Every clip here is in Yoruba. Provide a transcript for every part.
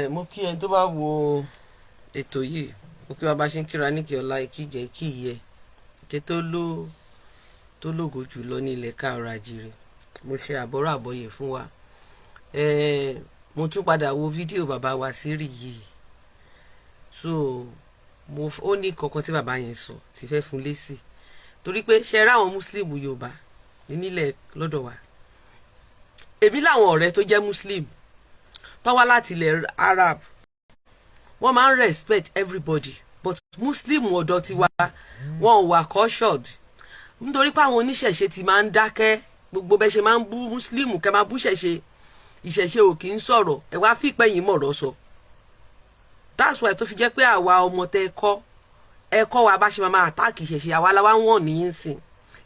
Mo kí ẹni tó bá wo ètò yìí, mo kí wa bá ṣe ń kíra ní kí ọlá ìkíjẹ kí ìyẹ ké tó lógo jù lọ ní ilẹ̀ káàárọ̀ oòjíire. Mo ṣe àbọ̀rọ̀ àbọ̀yè fún wa. Mo tún padà wo fídíò bàbá wa Sírì yìí, so ó ní kankan tí bàbá yẹn sọ tí fẹ́ fún lésì, torí pé ṣe ra àwọn muslim Yorùbá nílẹ̀ lọ́dọ̀ wa. Èmi láwọn ọ̀rẹ́ tó jẹ́ muslim tó wá láti ilẹ̀ Arab, wọ́n máa ń respect everybody, but muslim ọ̀dọ̀ tiwa wọn ò wà cautioned, nítorí pé àwọn oníṣẹ̀ṣe ti máa ń dákẹ́. Gbogbo bẹ́ẹ̀ ṣe máa ń bú muslim kẹ́ máa bú ṣẹ̀ṣe, ìṣẹ̀ṣe ò kì í sọ̀rọ̀, ẹ wá fi pẹ́yìn mọ̀rọ̀ sọ. That's why tó fi jẹ́ pé àwa ọmọ tẹ ẹ̀kọ́ wa bá ṣe máa attack ìṣẹ̀ṣe, àwa la wá wọ̀n ní sìn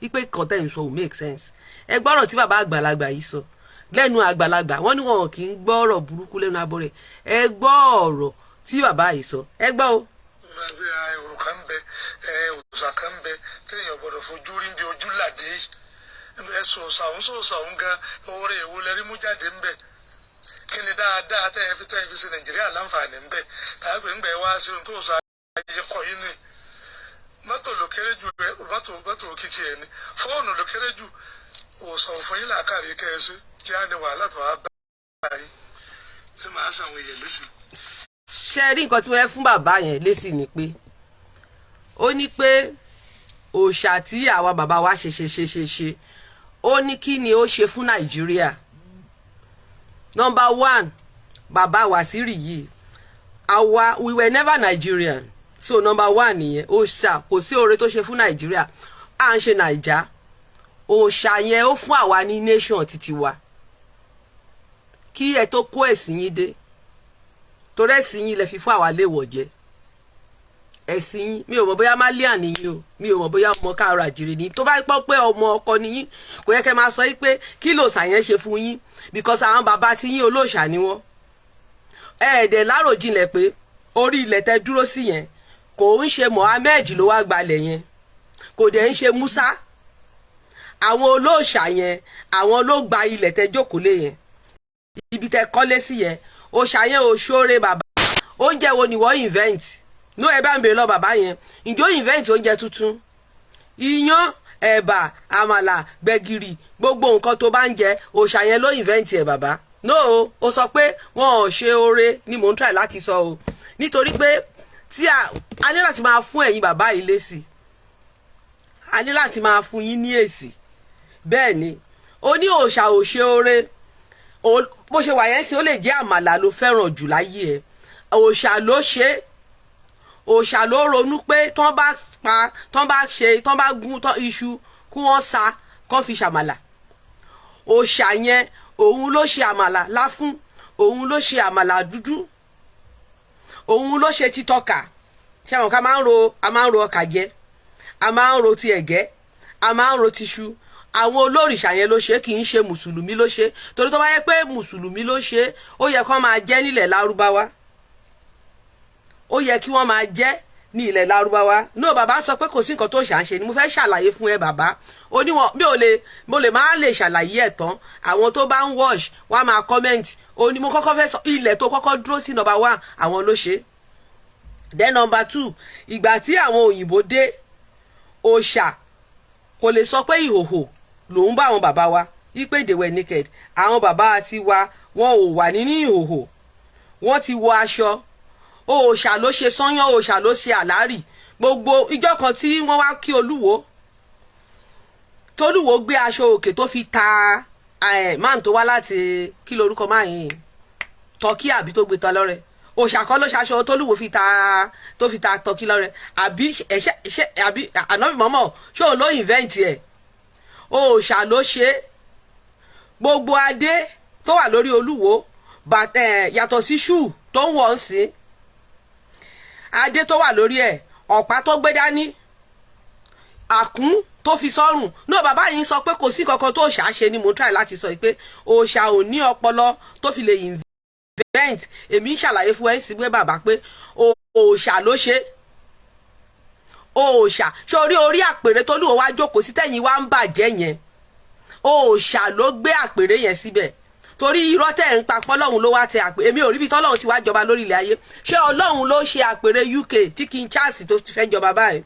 ipe kan tẹ̀ ń sọ ò make sense. Ẹ gbọ́rọ̀ tí bàbá àgbàlagbà yìí sọ lẹ́nu àgbàlagbà, wọ́n ní wọn kì í gbọ́ ọ̀rọ̀ burúkú lẹ́nu abọ́ rẹ̀. Ẹ gbọ́ ọ̀rọ̀ tí bàbá yìí sọ, ẹ gbọ́ o. Òrùka ń bẹ, òòṣà kan ń bẹ téèyàn gbọ́dọ̀ fojú rí bí ojú làdé. Ẹ̀sùn òòṣà òun gan oore èwo lẹ́rí mú jáde ń bẹ. Kí ni dáadáa tẹ́ ẹ fi ṣe Nàìjíríà láǹfààní ń bẹ? Tàbí ń gbẹ wá sí ohun tó òòṣà ayẹyẹ kọ yín ni. Mọ́tò ló kéré jù mọ́tò òkìtì ẹ̀ ni. Fóònù ló kéré jù. Òòṣà òfin yín làákàrí kẹ́ẹ̀sì kí á ní wàhálà tó wá bá yín. Ẹ máa ṣàwọn èèyàn lẹ́sìn. Ṣé rí nǹkan tí wọ́n fún bàbá yẹn lésì ni pé ó ní pé òòṣà tí àwa bàbá wa ṣe ó ní kí ni ó ṣe fún Nàìjíríà. Number one, bàbá wa Sírì yìí, we were never Nigerian, so number one nìyẹn. Òòṣà kò sí oore tó ṣe fún Nàìjíríà, à ń ṣe Nàìjà. Òòṣà yẹn ó fún àwa ní nation títí wa kí ẹ tó kó ẹ̀sìn yín dé, torí ẹ̀sìn yín lẹ fi fún àwa léèwọ̀ jẹ. Ẹ̀sìn yín mi ò mọ̀ bóyá malian nìyí o, mi ò mọ̀ bóyá ọmọ káàárọ̀ oòjíire ni. Tó bá pọ̀ pé ọmọ ọkọ nìyí, kò yẹ kẹ́ máa sọ pé kí lòòṣà yẹn ṣe fún yín, because àwọn bàbá tí yín olóòṣà ni wọ́n. Ẹ̀ẹ́dẹ̀ láròjinlẹ̀ pé orí ilẹ̀ tẹ́ dúró sí yẹn kò ń ṣe Mohammed ló wá gbalẹ̀ yẹn, kò dẹ̀ ń ṣe Musa. Àwọn olóòṣà yẹn àwọn ló gba ilẹ̀ tẹ́ jókòó lé yẹn, ibi tẹ́ kọ́lé sí yẹn. Òòṣà yẹn ò ṣoore bàbá. Oúnjẹ wo ni wọ́n invent? No, ẹ bá ń bèrè lọ bàbá yẹn, ǹjẹ́ ó invent oúnjẹ tuntun? Iyán, ẹ̀bà, àmàlà, gbẹ̀gìrì, gbogbo nǹkan tó bá ń jẹ òòṣà yẹn ló invent ẹ̀ bàbá. No, ó sọ pé wọn ò ṣe oore ni mò ń try láti sọ o, nítorí pé tí a ní láti máa fún ẹ̀yin bàbá yìí lésì, a ní láti máa fún yín ní èsì. Bẹ́ẹ̀ ni ó ní òòṣà ò ṣe oore. Bó ṣe wà yẹn sí, ó lè jẹ́ àmàlà ló fẹ́ràn jù láyé ẹ̀, òòṣà ló ṣe. Òòṣà ló ronú pé tán bá gún iṣu kí wọ́n sa kán fi ṣàmàlà. Òòṣà yẹn òun ló ṣe àmàlà láfún, òun ló ṣe àmàlà dúdú, òun ló ṣe títọ́kà. Ṣé àwọn kan máa ń ro ọkà jẹ, a máa ń ro ti ẹ̀gẹ́, a máa ń ro tiṣu. Àwọn olórìṣà yẹn ló ṣe, kì í ṣe mùsùlùmí ló ṣe, torí tó bá yẹ pé mùsùlùmí ló ṣe ó yẹ kán máa jẹ nílẹ̀ Lárúbáwá, ó yẹ kí wọ́n máa jẹ́ ní ilẹ̀ Lárúbáwá. No, bàbá sọ pé kò sí nǹkan tó ṣàǹṣe ni mo fẹ́ ṣàlàyé fún ẹ bàbá. Ó ní wọn mo lè má lè ṣàlàyé ẹ̀ tán, àwọn tó bá ń watch wọ́n á máa comment. Ó ní mo kọ́kọ́ fẹ́ sọ ilẹ̀ tó kọ́kọ́ dúró sí number one àwọn ló ṣe. Then number two, ìgbà tí àwọn òyìnbó dé, òòṣà kò lè sọ pé ìhòhò lòun bá àwọn bàbá wa wípé they were naked. Àwọn bàbá ti wa wọn ò wà nínú ìhòhò, wọ́n ti wọ aṣọ. Òòṣà ló ṣe sányán, òòṣà ló ṣe àlárì. Gbogbo ìjọ kan tí wọ́n wá kí Olúwo, tolúwo gbé aṣọ òkè tó fi ta máà tó wá láti kí lorúkọ máà yìí, tọ́kí àbí tó gbé tọ́ lọ́rẹ. Òòṣà kan ló ṣaṣọ tolúwo tó fi ta tọ́kí lọ́rẹ, àbí ànábì mọ́mọ́ ṣé òun ló invent ẹ̀? Òòṣà ló ṣe. Gbogbo adé tó wà lórí Olúwo yàtọ̀ sí ṣù tó ń wọ̀ ń sìn, adé tó wà lórí ẹ̀, ọ̀pá tó gbé dání, àkún tó fi sọ́rùn. No, bàbá yìí sọ pé kò sí kankan tó òòṣà ṣe ni mo try láti sọ pé òòṣà ò ní ọpọlọ tó fi lè invent. Èmi ń ṣàlàyé fún ẹ sí pé bàbá pé òòṣà ló ṣe. Òòṣà sórí orí àpèrè tó lùwọ́ wá jókòó sí tẹ̀yìn wá ń bàjẹ́ yẹn, òòṣà ló gbé àpèrè yẹn síbẹ̀. torí irọ́ tẹ̀ ń pa pọ́lọ́hún ló wá tẹ àpè èmi ò rí bí tọ́lọ́hún ti wá jọba lórí ilẹ̀ ayé ṣé ọlọ́hun ló ṣe àpèrè UK tí King Charles tó ti fẹ́ jọba báyìí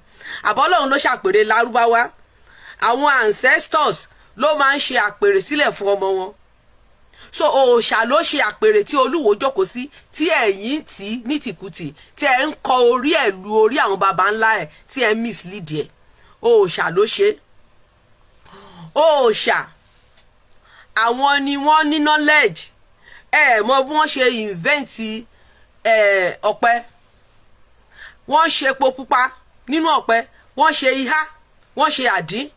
àbọ̀ ọlọ́hun ló ṣàpèrè lárúbáwá àwọn ancestors ló máa ń ṣe àpèrè sílẹ̀ fún ọmọ wọn so òòṣà ló ṣe àpèrè tí olúwo jókòó sí tí ẹ̀yin tì ní tìkùtì tí ẹ̀ ń kọ orí ẹ̀ lu orí àwọn baba ńlá ẹ̀ tí ẹ̀ ń mislead ẹ̀ òòṣà ló ṣe òòṣà àwọn ni wọ́n ní knowledge mọ bí wọ́n ṣe invent ọ̀pẹ wọ́n ṣe epo pupa nínú ọ̀pẹ wọ́n ṣe ihá wọ́n ṣe àdín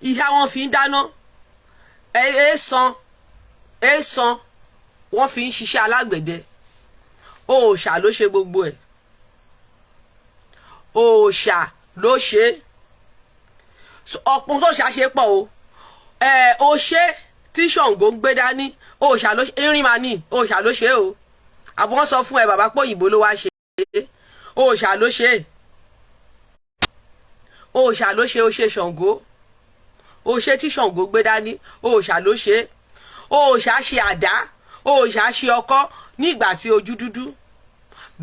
ihá wọ́n fi ń dáná èèsàn wọ́n fi ń ṣiṣẹ́ alágbẹ̀dẹ òòṣà ló ṣe gbogbo ẹ̀ òòṣà ló ṣe ọ̀pọ̀ tó ṣàṣe pọ̀ o òṣè tí Ṣàngó ń gbé dání òòṣà ló ṣe irin máa ní òòṣà ló ṣe o àbọ̀ wọ́n sọ fún ẹ bàbá pé òyìnbó ló wá ṣe òòṣà ló ṣe òòṣà ló ṣe òṣè Ṣàngó òṣè tí Ṣàngó gbé dání òòṣà ló ṣe òòṣà ṣe àdá òòṣà ṣe ọkọ́ ní ìgbà tí ojú dúdú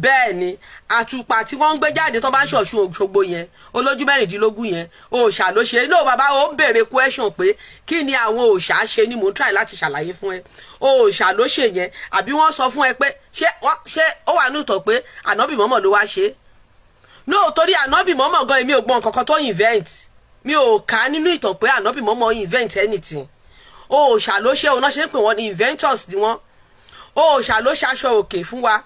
bẹ́ẹ̀ ni àtùpà tí wọ́n ń gbé jáde tó bá ń ṣọ̀ṣun Òṣogbo yẹn olójú mẹ́rìndínlógún yẹn òòṣà ló ṣe no bàbá ó ń béèrè question pé kí ni àwọn òòṣà ṣe ni mò ń try láti ṣàlàyé fún ẹ òòṣà ló ṣe yẹn àbí wọ́n sọ fún ẹ pé ṣé ó wà nùtọ̀ pé ànábì mọ́mọ́ ló wá ṣe no torí ànábì mọ́mọ́ gan èmi ò gbọ́n kankan tó invent mi ò kà á nínú ìtàn pé ànábì mọ́mọ́ invent anything òòṣà ló ṣe òun náà ṣe ń pè wọ́n ní inventors ni wọ́n òòṣà ló ṣaṣọ òkè fún wa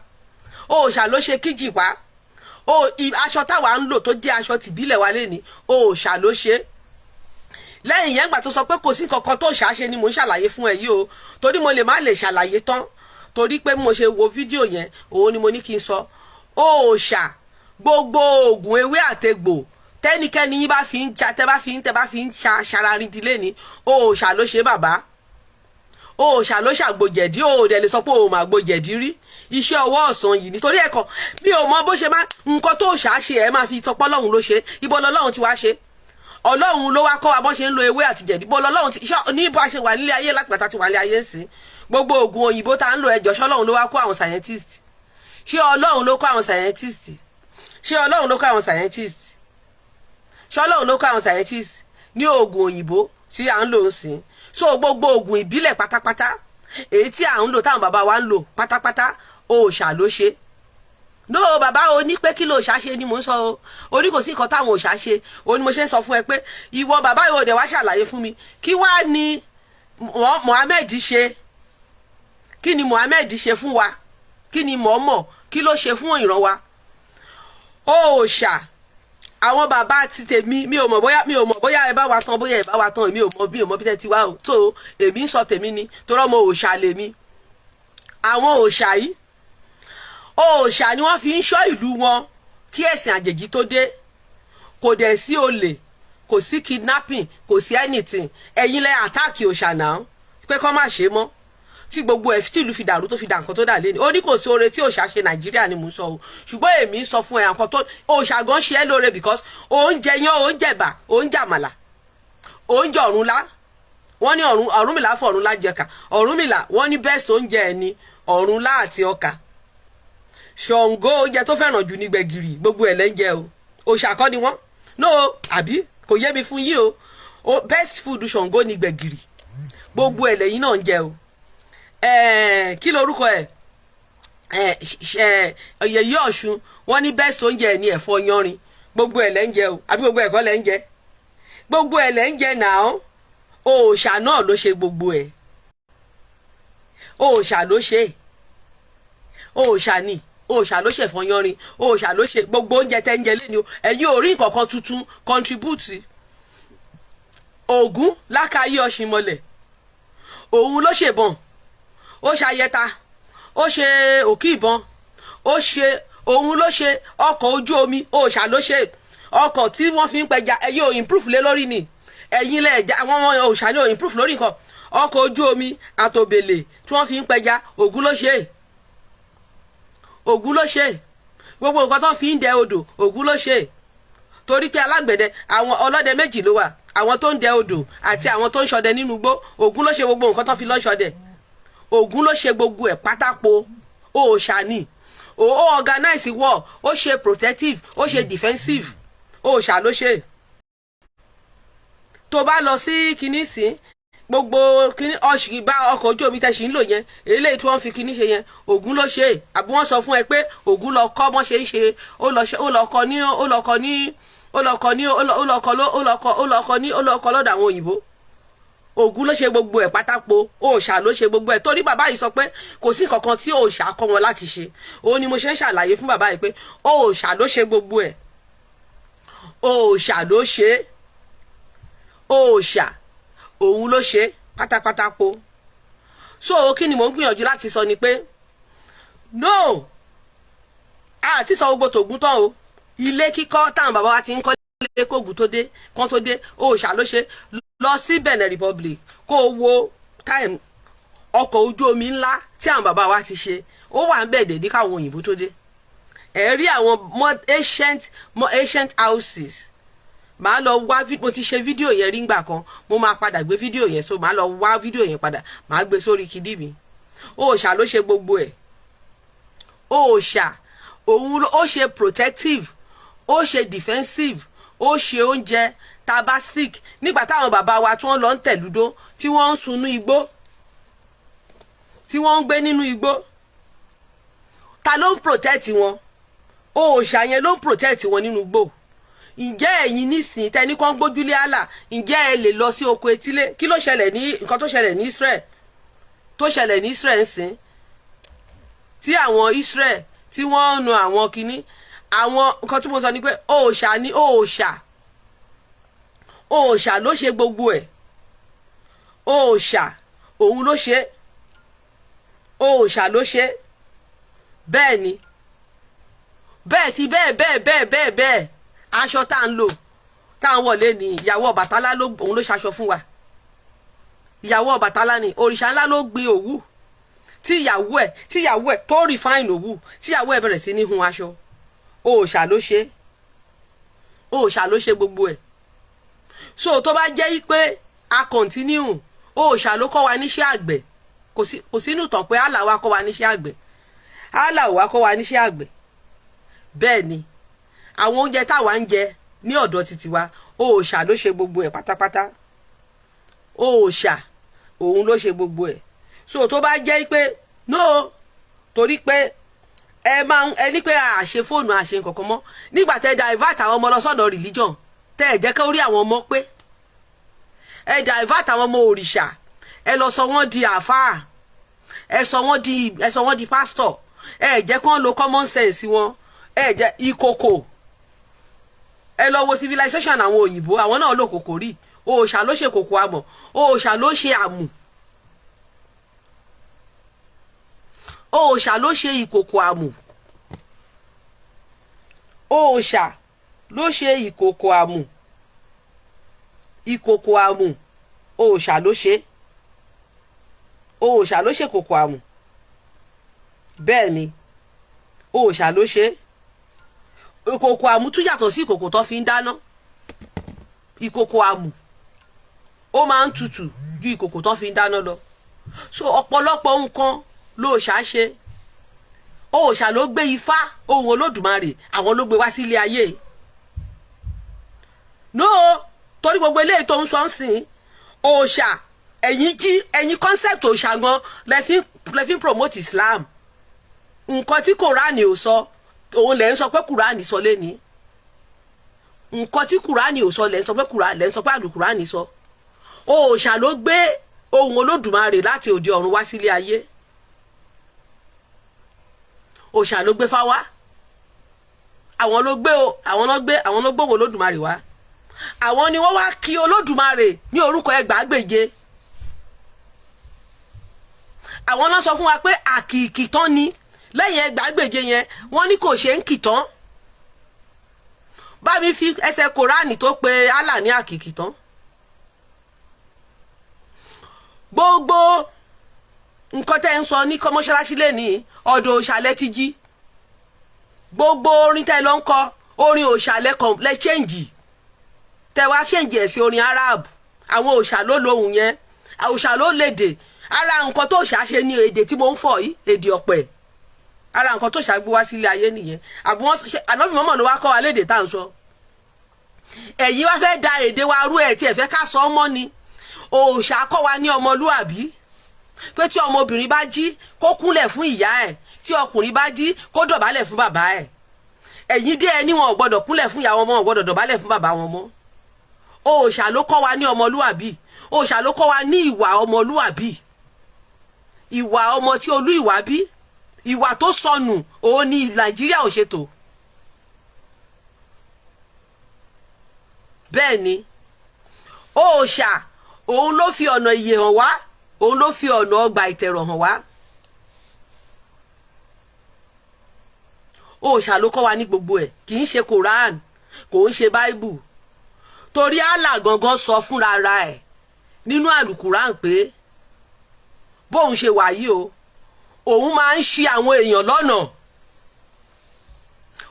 òòṣà ló ṣe kíjìpá aṣọ táwa ń lò tó jẹ́ aṣọ tìbílẹ̀ wa lẹ́ni òòṣà ló ṣe lẹ́yìn yẹn gbà tó sọ pé kò sí kankan tó ṣàṣe ni mò ń ṣàlàyé fún ẹ yìí o torí mo lè má lè ṣàlàyé tán torí pé mo ṣe wo fídíò yẹn òun ni mo ní kí n sọ òòṣà gbogbo oògùn ewé àtegbò tẹ́nikẹ́ni yín bá fi ń ja tẹ́ bá fi ń ṣararindilé ni òòṣà ló ṣe bàbá òòṣà ló ṣàgbòjẹ̀dí òòdẹ̀ lè sọ pé òun àgbòjẹ̀dí rí iṣẹ́ ọwọ́ ọ̀sán yìí nítorí ẹ̀kọ́ mi ò mọ bó ṣe máa nǹkan tó ṣàṣe ẹ̀ máa fi sọpọ́ ọlọ́run ló ṣe ibo lọ́lọ́run ti wá ṣe ọlọ́run ló wá kọ́ wa bọ́n ṣe ń lo ewé àti jẹ̀dí ibo lọ́lọ́run ti ní bó a ṣe wà nílé ayé láti pàtàkì wà nílé ayé sí gbogbo oògùn òyìnbó tá ń lo ẹjọ́ ṣọlọ́run ló wá kọ́ àwọn scientist ṣé ọlọ́run ló kọ́ àwọn scientist ṣé ọlọ́run ló kọ́ àwọn scientist ṣọlọ́run ló kọ́ àwọn scientist ní oògùn òyìnbó tí à ń lò ń sìn so gbogbo oògùn ìbílẹ̀ pátápátá èyí tí à ń lò táwọn bàbá wa ń lò pátápátá òòṣà ló ṣe no bàbá o ní pé kí ló òòṣà ṣe ni mò ń sọ o orí kò sí nǹkan táwọn òòṣà ṣe o ní mo ṣe ń sọ fún ẹ pé ìwọ bàbá yóò dẹ̀ wá ṣàlàyé fún mi kí wá ní Mohammed ṣe kí ni Mohammed ṣe fún wa kí ni mọ̀ọ́mọ̀ kí ló ṣe fún ìran wa òòṣà àwọn bàbá ti tèmi mi ò mọ̀ bóyá ẹ bá wa tán bóyá ẹ bá wa tán èmi ò mọ̀ bí tẹ́ ti wá o tó èmi ń sọ tèmi ni torọ́ mo òòṣà lèmi àwọn òòṣà yìí òòṣà ni wọ́n fi ń ṣọ́ ìlú wọn kí ẹ̀sìn àjèjì tó dé kò dẹ̀ sí olè kò sí kidnapping kò sí anything ẹ̀yin lẹ́ àtáàkì òòṣà náà pé kọ́ má ṣe mọ́ tí gbogbo ẹ̀ tí ìlú fi dàrú tó fi dà nǹkan tó dà lé ní ó ní kò sí oore tí òòṣà ṣe Nàìjíríà ni mò ń sọ o ṣùgbọ́n èmi ń sọ fún ẹ nǹkan tó òòṣà gan ṣe é lóore because oúnjẹ yan oúnjẹ bà oúnjẹ àmàlà oúnjẹ ọ̀rúnlá wọ́n ní Ọ̀rúnmìlà fún Ọ̀rúnlá jẹ̀ka Ọ̀rúnmìlà wọ́n ní best oúnjẹ ẹ̀ ní ọ̀rúnlá àti ọkà Ṣàngó oúnjẹ tó fẹ́ràn jù ní gbẹ̀gìrì gbogbo ẹ̀ lẹ́ńjẹ o òòṣà kọ́ ni wọ́n no àbí kò yé mi fún yí o best food Ṣàngó ní gbẹ̀gìrì gbogbo ẹ̀ lẹ́yìn náà ń jẹ o kí lorúkọ ẹ̀ Yèyé Ọ̀ṣun wọ́n ní best oúnjẹ ẹ̀ ní ẹ̀fọ́ yanrin gbogbo ẹ̀ lẹ́ńjẹ o àbí gbogbo ẹ̀kọ́ lẹ́ńjẹ gbogbo ẹ̀ lẹ́ńjẹ náà òòṣà náà ló ṣe gbogbo ẹ̀ òòṣà ló ṣe òòṣà ni òòṣà ló ṣe ẹ̀fọ́ yanrin òòṣà ló ṣe gbogbo oúnjẹ tẹ́ ń jẹ lẹ́ni o ẹ̀yin ò rí nǹkan kan tuntun contribute Ògún lákàáyé Ọ̀ṣìnmọlẹ̀ òun ló ṣèbọn ó ṣayẹta ó ṣe òkì ìbọn ó ṣe òun ló ṣe ọkọ̀ ojú omi òòṣà ló ṣe ọkọ̀ tí wọ́n fi ń pẹja ẹ̀yin ò improve lé lórí ni ẹ̀yin lẹ́ẹ̀já àwọn ọmọ òòṣà ní ò improve lórí nǹkan ọkọ̀ ojú omi àtòbèlè tí wọ́n fi ń pẹja Ògún ló ṣe Ògún ló ṣe gbogbo nǹkan tó fi ń dẹ odò Ògún ló ṣe torí pé alágbẹ̀dẹ àwọn ọlọ́dẹ méjì ló wà àwọn tó ń dẹ odò àti àwọn tó ń ṣọdẹ nínú igbó, Ògún ló ṣe gbogbo nǹkan tó fi lọ ṣọdẹ. Ògún ló ṣe gbogbo ẹ̀ pátápó. Òòṣà ni. Ó organize war, ó ṣe protective, ó ṣe defensive. Òòṣà ló ṣe. Tó bá lọ sí kinní sí gbogbo kinní ọ̀ṣìgbà ọkọ̀ ojú omi tẹ̀sí ń lò yẹn, eléyìí tí wọ́n fi kinní ṣe yẹn, Ògún ló ṣe. Àbí wọ́n sọ fún ẹ pé Ògún lọ kọ́ bọ́n ṣe ń ṣe, ó lọ kọ́ lọ́dọ̀ àwọn òyìnbó. Ògún ló ṣe gbogbo ẹ̀ pátápó. Òòṣà ló ṣe gbogbo ẹ̀. Torí bàbá yìí sọ pé kò sí kankan tí òòṣà kọ́ wọn láti ṣe. Òun ni mo ṣe ń ṣàlàyé fún bàbá yìí pé òòṣà ló ṣe gbogbo ẹ̀. Òòṣà ló ṣe. Òòṣà òun ló ṣe pátápátá po. So kí ni mò ń gbìyànjú láti sọ ni pé no, àti sọ gbogbo tògún tán o. Ilé kíkọ́ táwọn bàbá wa ti ń kọ́ lé kóògùn tó dé kán tó dé, òòṣà ló ṣe. Lọ sí Benin Republic kó o wo time ọkọ̀ ojú omi ńlá tí àwọn bàbá wa ti ṣe, ó wà ń bẹ̀ dèdí káwọn òyìnbó tó dé. Ẹ rí àwọn ancient houses. Màá lọ wá, mo ti ṣe fídíò yẹn rí ngbà kan, mo máa padà gbé fídíò yẹn, so màá lọ wá fídíò yẹn padà, màá gbé sórí kìdí mi. Òòṣà ló ṣe gbogbo ẹ̀. Òòṣà òun ó ṣe protective, ó ṣe defensive, ó ṣe oúnjẹ taba sick. Nígbà táwọn bàbá wa tí wọ́n lọ ń tẹ̀lúdó, tí wọ́n ń sunú igbó, tí wọ́n ń gbé nínú igbó, ta ló ń protect wọn? Òòṣà yẹn ló ń protect wọn nínú igbó. Ǹjẹ́ ẹ̀yin nísìnyí tẹ́ni kan gbójúlé àlà, ǹjẹ́ ẹ lè lọ sí oko etílé? Kí ló ṣẹlẹ̀ ní nǹkan tó ṣẹlẹ̀ ní Israel? Tó ṣẹlẹ̀ ní Israel ń sìn, tí àwọn Israel tí wọ́n ń nu àwọn kinní, àwọn nǹkan tí mo sọ ni pé òòṣà ni. Òòṣà ló ṣe gbogbo ẹ̀. Òòṣà òun ló ṣe. Òòṣà ló ṣe. Bẹ́ẹ̀ ni. Bẹ́ẹ̀ ti bẹ́ẹ̀ aṣọ tá ń lò tá ń wọlé ní ìyàwó Ọbàtálá òun ló ṣaṣọ fún wa. Ìyàwó Ọbàtálá ni òrìṣà ńlá ló gbin òwú tí ìyàwó ẹ̀ tó refine òwú tí ìyàwó ẹ̀ bẹ̀rẹ̀ sí ní hun aṣọ. Òòṣà ló ṣe. Òòṣà ló ṣe gbogbo ẹ̀. So tó bá jẹ́ pé a continue, òòṣà ló kọ́ wa níṣẹ́ àgbẹ̀. Kò sínú tàn pé Allah wa kọ́ wa níṣẹ́ àgbẹ̀. Allah wa kọ́ wa níṣẹ́ àgbẹ̀. Bẹ́ẹ̀ ni àwọn oúnjẹ táwa ń jẹ ní ọ̀dọ̀ títí wa, òòṣà ló ṣe gbogbo ẹ̀ pátápátá. Òòṣà òun ló ṣe gbogbo ẹ̀. So tó bá jẹ́ pé no, torí pé ẹ ní pé àṣe fóònù àṣe nǹkankan mọ́, nígbà tẹ́ divert àwọn ọmọ lọ sọ́dọ̀ religion, tẹ́ ẹ̀ jẹ́ kó rí àwọn ọmọ pé, ẹ divert àwọn ọmọ òrìṣà, ẹ lọ sọ wọ́n di àfáà, ẹ sọ wọ́n di pastor, ẹ jẹ́ kó lo common sense wọn, ẹ jẹ́ ìkòkò. Ẹ lọ wo civilization àwọn òyìnbó, àwọn náà lò kòkò rí. Òòṣà ló ṣe kòkò àmọ̀. Òòṣà ló ṣe àmù. Òòṣà ló ṣe ìkòkò àmù. Òòṣà ló ṣe ìkòkò àmù. Ìkòkò àmù òòṣà ló ṣe. Òòṣà ló ṣe kòkò àmù. Bẹ́ẹ̀ ni òòṣà ló ṣe. Ìkòkò àmù tún yàtọ̀ sí ìkòkò tó fi ń dáná. Ìkòkò àmù ó máa ń tutù ju ìkòkò tó fi ń dáná lọ. So ọ̀pọ̀lọpọ̀ nǹkan lóòṣà ṣe. Òòṣà ló gbé Ifá ohun Olódùmarè, àwọn ló gbé wá sílé ayé. No, torí gbogbo eléyìí tó ń sọ ń sìn, òòṣà ẹ̀yin concept òòṣà gan lẹ fi ń promote Islam. Nǹkan tí Kùránì ò sọ, òun lẹ ń sọ pé Kùránì sọ lẹ́ni. Nǹkan tí Kùránì ò sọ lẹ ń sọ pé Kùránì sọ. Òòṣà ló gbé ohun Olódùmarè láti òde ọ̀run wá sílé ayé. Òòṣà ló gbé fáwá. Àwọn ló gbé òun Olódùmarè wá. Àwọn ni wọ́n wá kí Olódùmarè ní orúkọ ẹgbàágbèje. Àwọn náà sọ fún wa pé àkìkì tán ni. Lẹ́yìn ẹgbàágbèje yẹn wọ́n ní kò ṣe ń kìtán. Bá mi fi ẹsẹ̀ Kùránì tó pe Allah ní àkìkì tán. Gbogbo nǹkan tẹ́ ń sọ ní mọ́ṣáláṣí lẹ́ni ọ̀dọ̀ òòṣà ti jí. Gbogbo orin tẹ́ lọ ń kọ orin òòṣà lẹ change. tẹ wá ṣèǹjì ẹ̀ sí orin Arab àwọn òòṣà ló lóhùn yẹn òòṣà ló lédè ara nǹkan tó òòṣà ṣe ní èdè tí mo ń fọ̀ yìí èdè ọ̀pẹ ara nǹkan tó òòṣà gbé wá sílé ayé nìyẹn àbí wọ́n ṣe ànábì mọ́mọ́ ló wá kọ́ wa lédè tá à ń sọ ẹ̀yin wá fẹ́ da èdè wa rú ẹ̀ tí ẹ̀ fẹ́ ká sọ ọmọ ni òòṣà kọ́ wa ní ọmọlúàbí pé tí ọmọbìnrin bá jí kó kúnlẹ̀ fún ìyá ẹ̀ tí ọkùnrin bá jí kó dọ̀bálẹ̀ fún bàbá ẹ̀ ẹ̀yin dé ẹni wọn ò gbọ́dọ̀ kúnlẹ̀ fún ìyá wọn mọ́ ò gbọ́dọ̀ dọ̀bálẹ̀ fún bàbá wọn mọ́ òòṣà ló kọ́ wa ní ọmọlúàbí òòṣà ló kọ́ wa ní ìwà ọmọlúàbí ìwà ọmọ tí olú ìwà bí ìwà tó sọnù òun ni Nàìjíríà ò ṣètò bẹ́ẹ̀ ni òòṣà òun ló fi ọ̀nà ìyè hàn wá òun ló fi ọ̀nà ọgbà ìtẹ̀rọ̀ hàn wá òòṣà ló kọ́ wa ní gbogbo ẹ̀ kì í ṣe Quran kò ń ṣe Bible torí Allah gangan sọ fúnra ra ẹ̀ nínú àlùkùrán pé bóun ṣe wà yìí o òun máa ń ṣì àwọn èèyàn lọ́nà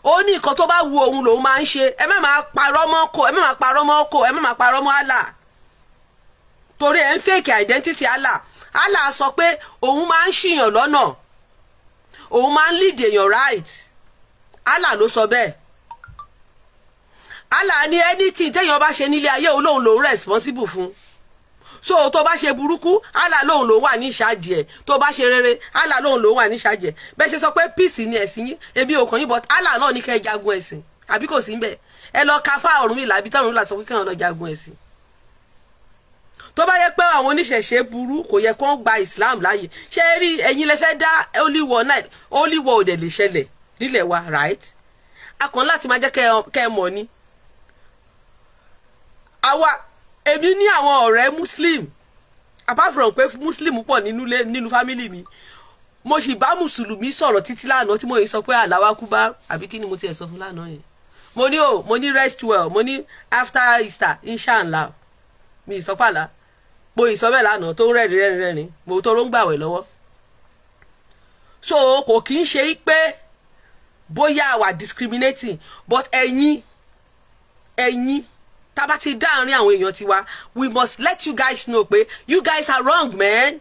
ó ní nǹkan tó bá wu òun lòun máa ń ṣe ẹ má máa parọ́ mọ́ kò ẹ má máa parọ́ mọ́ kò ẹ má máa parọ́ mọ́ Allah torí ẹ̀ ń fake identity Allah Allah sọ pé òun máa ń ṣìyàn lọ́nà òun máa ń lead èèyàn right Allah ló sọ bẹ́ẹ̀ Allah ní anything téèyàn bá ṣe nílé ayé òun lòun responsible fún so tó bá ṣe burúkú Allah lòun ló wà ní ìṣáàjì ẹ̀ tó bá ṣe rere Allah lòun ló wà ní ìṣáàjì ẹ̀ bẹ́ẹ̀ ṣe sọ pé peace ni ẹ̀sìn yín ebi òkàn yín but Allah náà ní kẹ́ ẹ jagun ẹ̀sìn àbí kò sí ń bẹ̀ ẹ lọ ka fá Ọ̀rúnmìlà àbí táwọn Ọ̀rúnmìlà sọ pé kẹ́hìn lọ jagun ẹ̀sìn tó bá yẹ pé àwọn oníṣẹ̀ṣe burú kò yẹ kó gba Islam láàyè ṣé rí ẹ̀yin lẹ fẹ́ dá holy war night holy war òdẹ̀ lè ṣẹlẹ̀ nílẹ̀ wa right akàn láti máa jẹ́ kẹ́ ẹ mọ̀ ni àwa èmi ní àwọn ọ̀rẹ́ muslim apart from pé muslim pọ̀ nínú family mi mo sì bá mùsùlùmí sọ̀rọ̀ títí lánàá tí mo yìí sọ pé àlàwà kú bá àbí kí ni mo tiẹ̀ sọ fún lánàá yẹn mo ní rest well mo ní after Easter inshallah mi ìsọpàlà mo ìsọ bẹ́ẹ̀ lánàá tó ń rẹ́rìn mo tó ló ń gbàwẹ̀ lọ́wọ́ so kò kí ń ṣe pé bóyá wà discriminating but ẹ̀yin tá bá ti dá àárín àwọn èèyàn tiwa we must let you guys know pé you guys are wrong man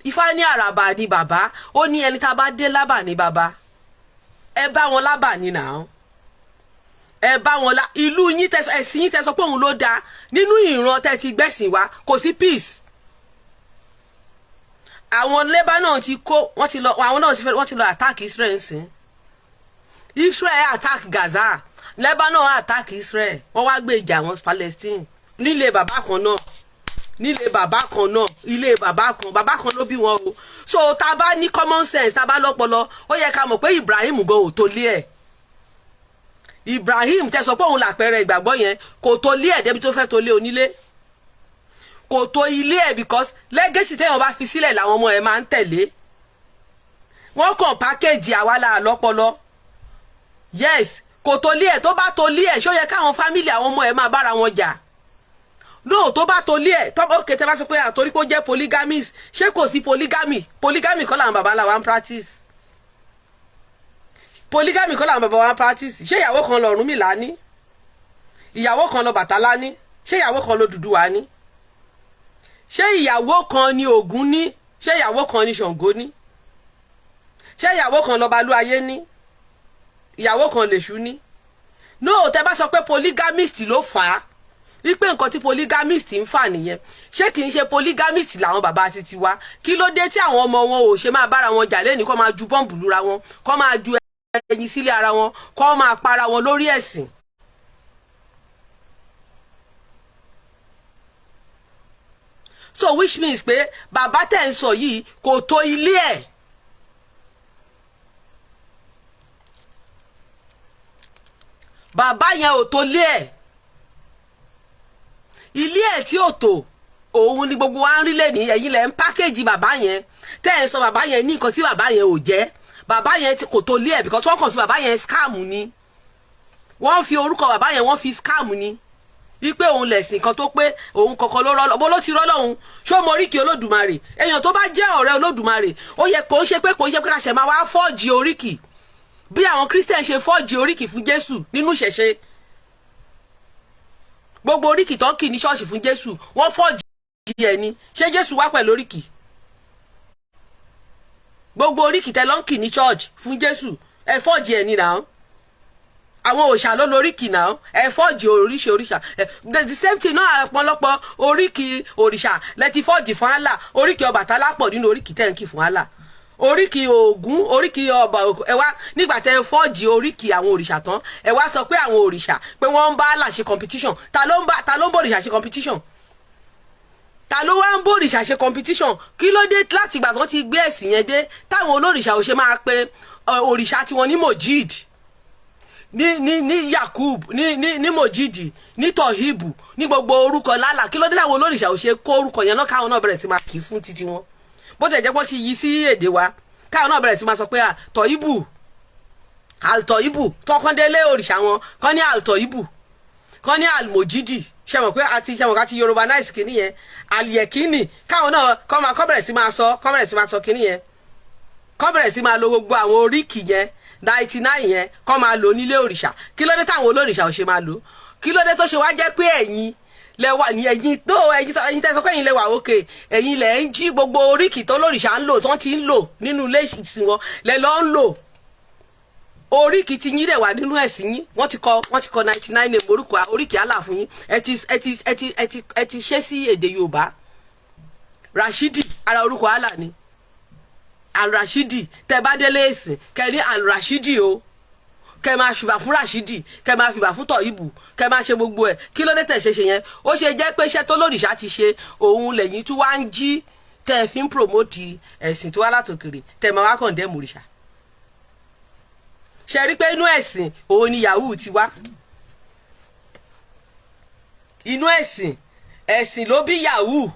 Ifá ní àràbà ní bàbá ó ní ẹni tá bá dé lábà ní bàbá ẹ bá wọn lábà ní nàá ẹ bá wọn ìlú yín ẹ̀sìn yín tẹsọ pé òun ló dáa nínú ìran tẹ́ ti gbẹ̀sìn wa kò sí peace àwọn Lebanon ti kó wọ́n ti lọ attack Israel sí Israel attack Gaza Lebanon attack Israel wọ́n wá gbé ìjà wọn Palestine nílé bàbá kan náà ilé bàbá kan ló bí wọn o so tá bá ní common sense tá bá lọ́pọlọ ó yẹ ká mọ̀ pé Ibrahim gan ò tó lé ẹ̀ Ibrahim tẹ́ sọ pé òun làpẹẹrẹ ìgbàgbọ́ yẹn kò tó lé ẹ̀ débi tó fẹ́ tó lé onílé kò tó ilé ẹ̀ because legacy téèyàn bá fi sílẹ̀ làwọn ọmọ ẹ̀ máa ń tẹ̀lé wọ́n kàn package àwa là lọ́pọlọ yes kò tó lé ẹ̀ tó bá tó lé ẹ̀ ṣó yẹ káwọn family àwọn ọmọ ẹ̀ máa bára wọn jà no tó bá tó lé ẹ̀ tó okay tẹ́ bá sọ pé àtòrí kó jẹ́ polygamist ṣé kò sí polygamy kọ́ làwọn bàbá làwọn practice polygamy kọ́ làwọn bàbá wa practice ṣé ìyàwó kan lọ Ọ̀rúnmìlà ní ìyàwó kan lọ Bàtálá ní ṣé ìyàwó kan lọ Odùduwà ní ṣé ìyàwó kan ní Ògún ní ṣé ìyàwó kan ní Ṣàngó ní ṣé ìyàwó kan lọ Balúayé ní ìyàwó kan lèṣù ní no tẹ́ bá sọ pé polygamist ló fà á wípé nǹkan tí polygamist ń fà nìyẹn ṣé kì í ṣe polygamist làwọn bàbá ti tiwa kí ló dé tí àwọn ọmọ wọn ò ṣe máa bára wọn jà lẹ́ni kó máa ju bọ́ǹbù lura wọn kó máa ju ẹyin sílé ara wọn kó máa para wọn lórí ẹ̀sìn. so which means pé bàbá tẹ̀ ń sọ yìí kò tó ilé ẹ̀ bàbá yẹn ò tó lé ẹ̀ ilé ẹ̀ tí ò tó òun ni gbogbo wa ń rí lẹ́ni ẹ̀yin lẹ́ ń pákéjì bàbá yẹn tẹ́ ẹ̀ sọ bàbá yẹn ní nǹkan tí bàbá yẹn ò jẹ́ bàbá yẹn kò tó lé ẹ̀ because wọ́n kàn fi bàbá yẹn scam ni wọ́n fi orúkọ bàbá yẹn wọ́n fi scam ni wípé òun lẹ̀sìn kan tó pé òun kankan ló rọ́lọ́ bó ló ti rọ́lọ́ òun ṣó mo rí kí Olódùmarè èèyàn tó bá jẹ́ ọ̀rẹ́ Olódùmarè ó yẹ kó ṣe pé ká ṣe máa wá fọ́ọ̀jì oríkì bí àwọn Christian ṣe fọ́ọ̀jì oríkì fún Jésù nínú ìṣẹ̀ṣe gbogbo oríkì tó ń kì ní ṣọ́ọ̀ṣì fún Jésù wọ́n fọ́ọ̀jì ẹ̀ ni. Ṣé Jésù wá pẹ̀lú oríkì? Gbogbo oríkì tẹ́ ló ń kì ní ṣọ́ọ̀ṣì fún Jésù ẹ fọ́ọ̀jì ẹ̀ ni náà. Àwọn òòṣà ló lóríkì náà ẹ fọ́ọ̀jì oríṣi òrìṣà. The same thing náà ọ̀pọ̀lọpọ̀ oríkì òrìṣà lẹ́tí fọ́ọ̀jì fún Allah. Oríkì Ọbàtálá pọ̀ nínú oríkì tẹ́ ń kì fún Allah. Oríkì Ògún, oríkì ọba ẹ wá nígbà tẹ́ fọ́ọ̀jì oríkì àwọn òrìṣà tán ẹ wá sọ pé àwọn òrìṣà pé wọ́n ń bá Allah ṣe competition. Ta ló ń bá òrìṣà ṣe competition? Ta ló wá ń bó òrìṣà ṣe competition? Kí ló dé láti ìgbà tó ti gbé ẹ̀sìn yẹn dé táwọn olórìṣà ò ṣe máa pe òrìṣà tiwọn ní Mojid, ní Yakub, ní Mojidi, ní Tohibu, ní gbogbo orúkọ lálà? Kí ló dé táwọn olórìṣà ò ṣe kó orúkọ yẹn náà káwọn náà bẹ̀rẹ̀ sí máa kì í fún títí wọn? Bó tẹ̀ jẹ́ pé wọ́n ti yí sí èdè wa káwọn náà bẹ̀rẹ̀ sí máa sọ pé Tohibu, Altohibu, tọkàndélé òrìṣà wọn kọ́ ní Altohibu, kọ́ ní Almojidi. Ṣé mọ̀ pé àti Yorùbá náìsì kìíní yẹn Aliyekini káwọn náà kọ́ bẹ̀rẹ̀ sí máa sọ kìíní yẹn, kọ́ bẹ̀rẹ̀ sí máa lo gbogbo àwọn oríkì yẹn 99 yẹn kọ́ máa lò nílé òrìṣà. Kí ló dé táwọn olórìṣà ò ṣe máa lò? Kí ló dé tó ṣe wá jẹ́ pé ẹ̀yin lẹ́wà ní ẹ̀yin tẹ́ sọ pé ẹ̀yin lẹ́wà òkè ẹ̀yin lẹ́ ń jí gbogbo oríkì tó lórìṣà ń lò tó ti ń lò nínú ilé ìsìn wọn lẹ́ lọ́ ń lò. Oríkì ti yín dẹ̀ wà nínú ẹ̀sìn yín. Wọ́n ti kọ 99 name orúkọ oríkì Allah fún yín. Ẹ ti ṣe sí èdè Yorùbá. Rashidi ara orúkọ Allah ni. Al-Rashidi tẹ́ bá délé ẹ̀sìn kẹ́ ní Al-Rashidi o. Kẹ́ máa fìbà fún Rashidi, kẹ́ máa fìbà fún Tohibu, kẹ́ máa ṣe gbogbo ẹ̀. Kí ló dé tẹ́ ṣe yẹn? Ó ṣe jẹ́ pé iṣẹ́ tó lórìṣà ti ṣe òun lẹ́yìn tí wá ń jí tẹ́ fi ń promote ẹ̀sìn tí wá látòkèrè tẹ́ máa wá condemn òrìṣà. Ṣe rí pé inú ẹ̀sìn òun ni Yahoo ti wá. Inú ẹ̀sìn ló bí Yahoo.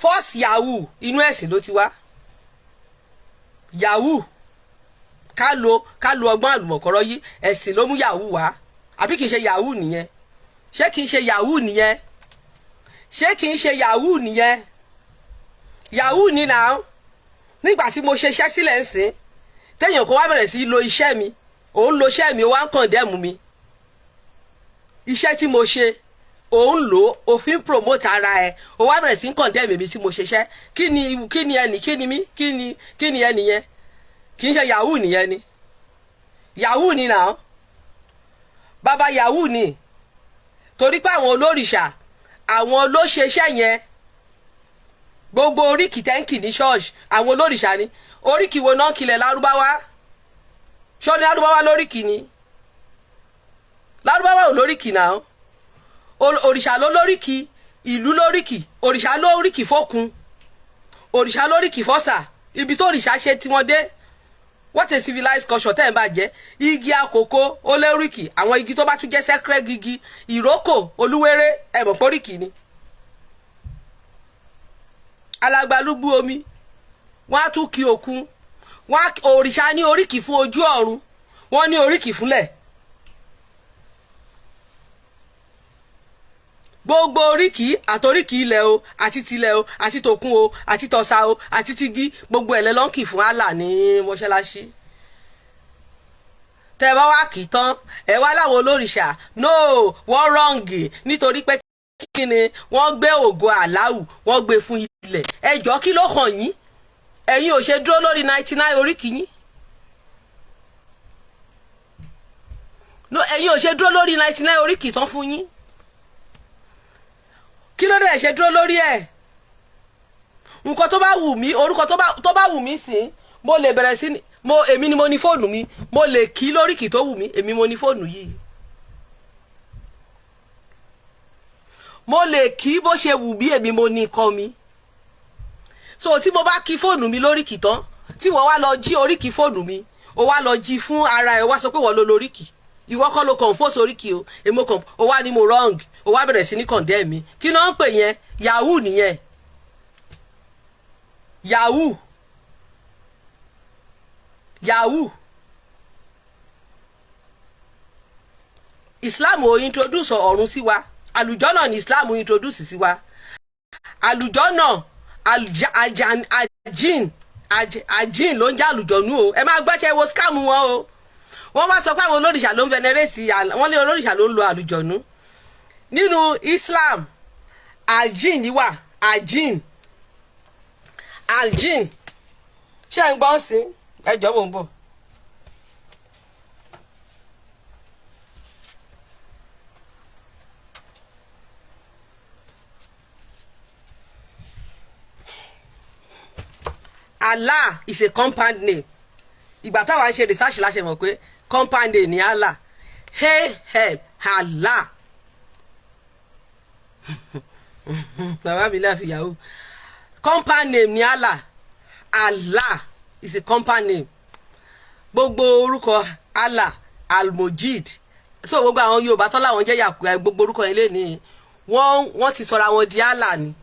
First Yahoo inú ẹ̀sìn ló ti wá. Yahoo ká lo ọgbọ́n àlùmọ̀kọ́rọ́ yìí ẹ̀sìn ló mú Yahoo wá. Àbí kìí ṣe Yahoo nìyẹn? Ṣé kìí ṣe Yahoo nìyẹn? Ṣé kìí ṣe Yahoo nìyẹn? Yahoo ni náà. Nígbà tí mo ṣe iṣẹ́ sílẹ̀ ń sìn téèyàn kan wá bẹ̀rẹ̀ sí lo iṣẹ́ mi, òun lo iṣẹ́ mi ó wá ń condemn mi. Iṣẹ́ tí mo ṣe òun lò ó fi ń promote ara ẹ̀ ó wá bẹ̀rẹ̀ sí ń condemn mi tí mo ṣiṣẹ́. Kí ni ẹnì kí ni mí kí ni ẹnì yẹn? Kì í ṣe Yahoo nìyẹn ni? Yahoo ni náà. Bàbá Yahoo ni. Torí pé àwọn olórìṣà àwọn ló ṣe iṣẹ́ yẹn. Gbogbo oríkì tẹ́ǹkì ní ṣọ́ọ̀ṣì àwọn olórìṣà ni. Oríkì wo náà kilẹ̀ Lárúbáwá? Ṣọ́ ní Lárúbáwá lóríkì ni? Lárúbáwá ò lóríkì náà. Òrìṣà ló lóríkì, ìlú lóríkì, òrìṣà lóríkì fókun, òrìṣà lóríkì fọ́sà. Ibi tó òrìṣà ṣe tí wọ́n dé. What a civilized culture tẹ́ ẹ̀ bá jẹ́. Igi àkókò ó lóríkì, àwọn igi tó bá tún jẹ́ sacred igi, ìrókò, olúwéré ẹ̀mọ̀ póríkì ni. Alagbalúgbú omi wọ́n á tún kí òkun. Òrìṣà ní oríkì fún ojú ọ̀run, wọ́n ní oríkì fúnlẹ̀. Gbogbo oríkì àtoríkì ilẹ̀ o àti tilẹ̀ o àti tòkun o àti tọ̀sà o àti tigi gbogbo ẹ̀lẹ́ lọ́nkì fún Allah ní mọ́ṣáláṣí. Tẹ́ bá wá kì í tán ẹ wá láwọn olórìṣà no wọ́n rọ́ǹgì nítorí pé kí ni wọ́n gbé ògo Allahu wọ́n gbé fún ilẹ̀. Ẹ jọ̀ọ́ kí ló kàn yín? Ẹ̀yin ò ṣe dúró lórí 99 oríkì yín. No, ẹ̀yin ò ṣe dúró lórí 99 oríkì tán fún yín. Kí ló dé ẹ ṣe dúró lórí ẹ̀? Nǹkan tó bá wù mí, orúkọ tó bá wù mí sìn, mo lè bẹ̀rẹ̀ sí èmi ni mo ní fóònù mi, mo lè kí lóríkì tó wù mí, èmi mo ní fóònù yìí. Mo lè kí bó ṣe wù mí, èmi mo ní nǹkan mi. So tí mo bá kí fóònù mi lóríkì tán, tí wọ́n wá lọ jí oríkì fóònù mi, ó wá lọ jí fún ara ẹ̀ wá sọ pé wọ́n ló lóríkì. Ìwọ kọ́ ló compose oríkì o, èmi ó wá ní mo wrong, ó wá bẹ̀rẹ̀ sí ní condemn mi. Kí ló ń pè yẹn? Yahoo nìyẹn. Yahoo. Islam ò introduce ọ̀run sí wa. Àlùjọ́nà ni Islam ò introduce sí wa. Àlùjọ́nà àjìn ló ń jẹ́ àlùjọ́nù o. Ẹ máa gbẹ́sẹ̀ wo scam wọn o. wọ́n wá sọ pé àwọn olórìṣà ló ń venerate wọ́n lé olórìṣà ló ń lo àlùjọ̀nú. Nínú Islam aljin wà aljin ṣé ń gbọ́ sí ẹjọ́ mò ń bọ̀. Allah is a compound name. Ìgbà táwa ń ṣe research láṣẹ mọ̀ pé compound name ni Allah. Allah. Bàbá mi láfi yahoo. Compound name ni Allah. Allah is a compound name. Gbogbo orúkọ Allah Al-Mujid. So gbogbo àwọn Yorùbá tọ́lá wọn jẹ́ yàkúyà gbogbo orúkọ yẹn lé ní wọ́n ti sọra wọn di Allah ni.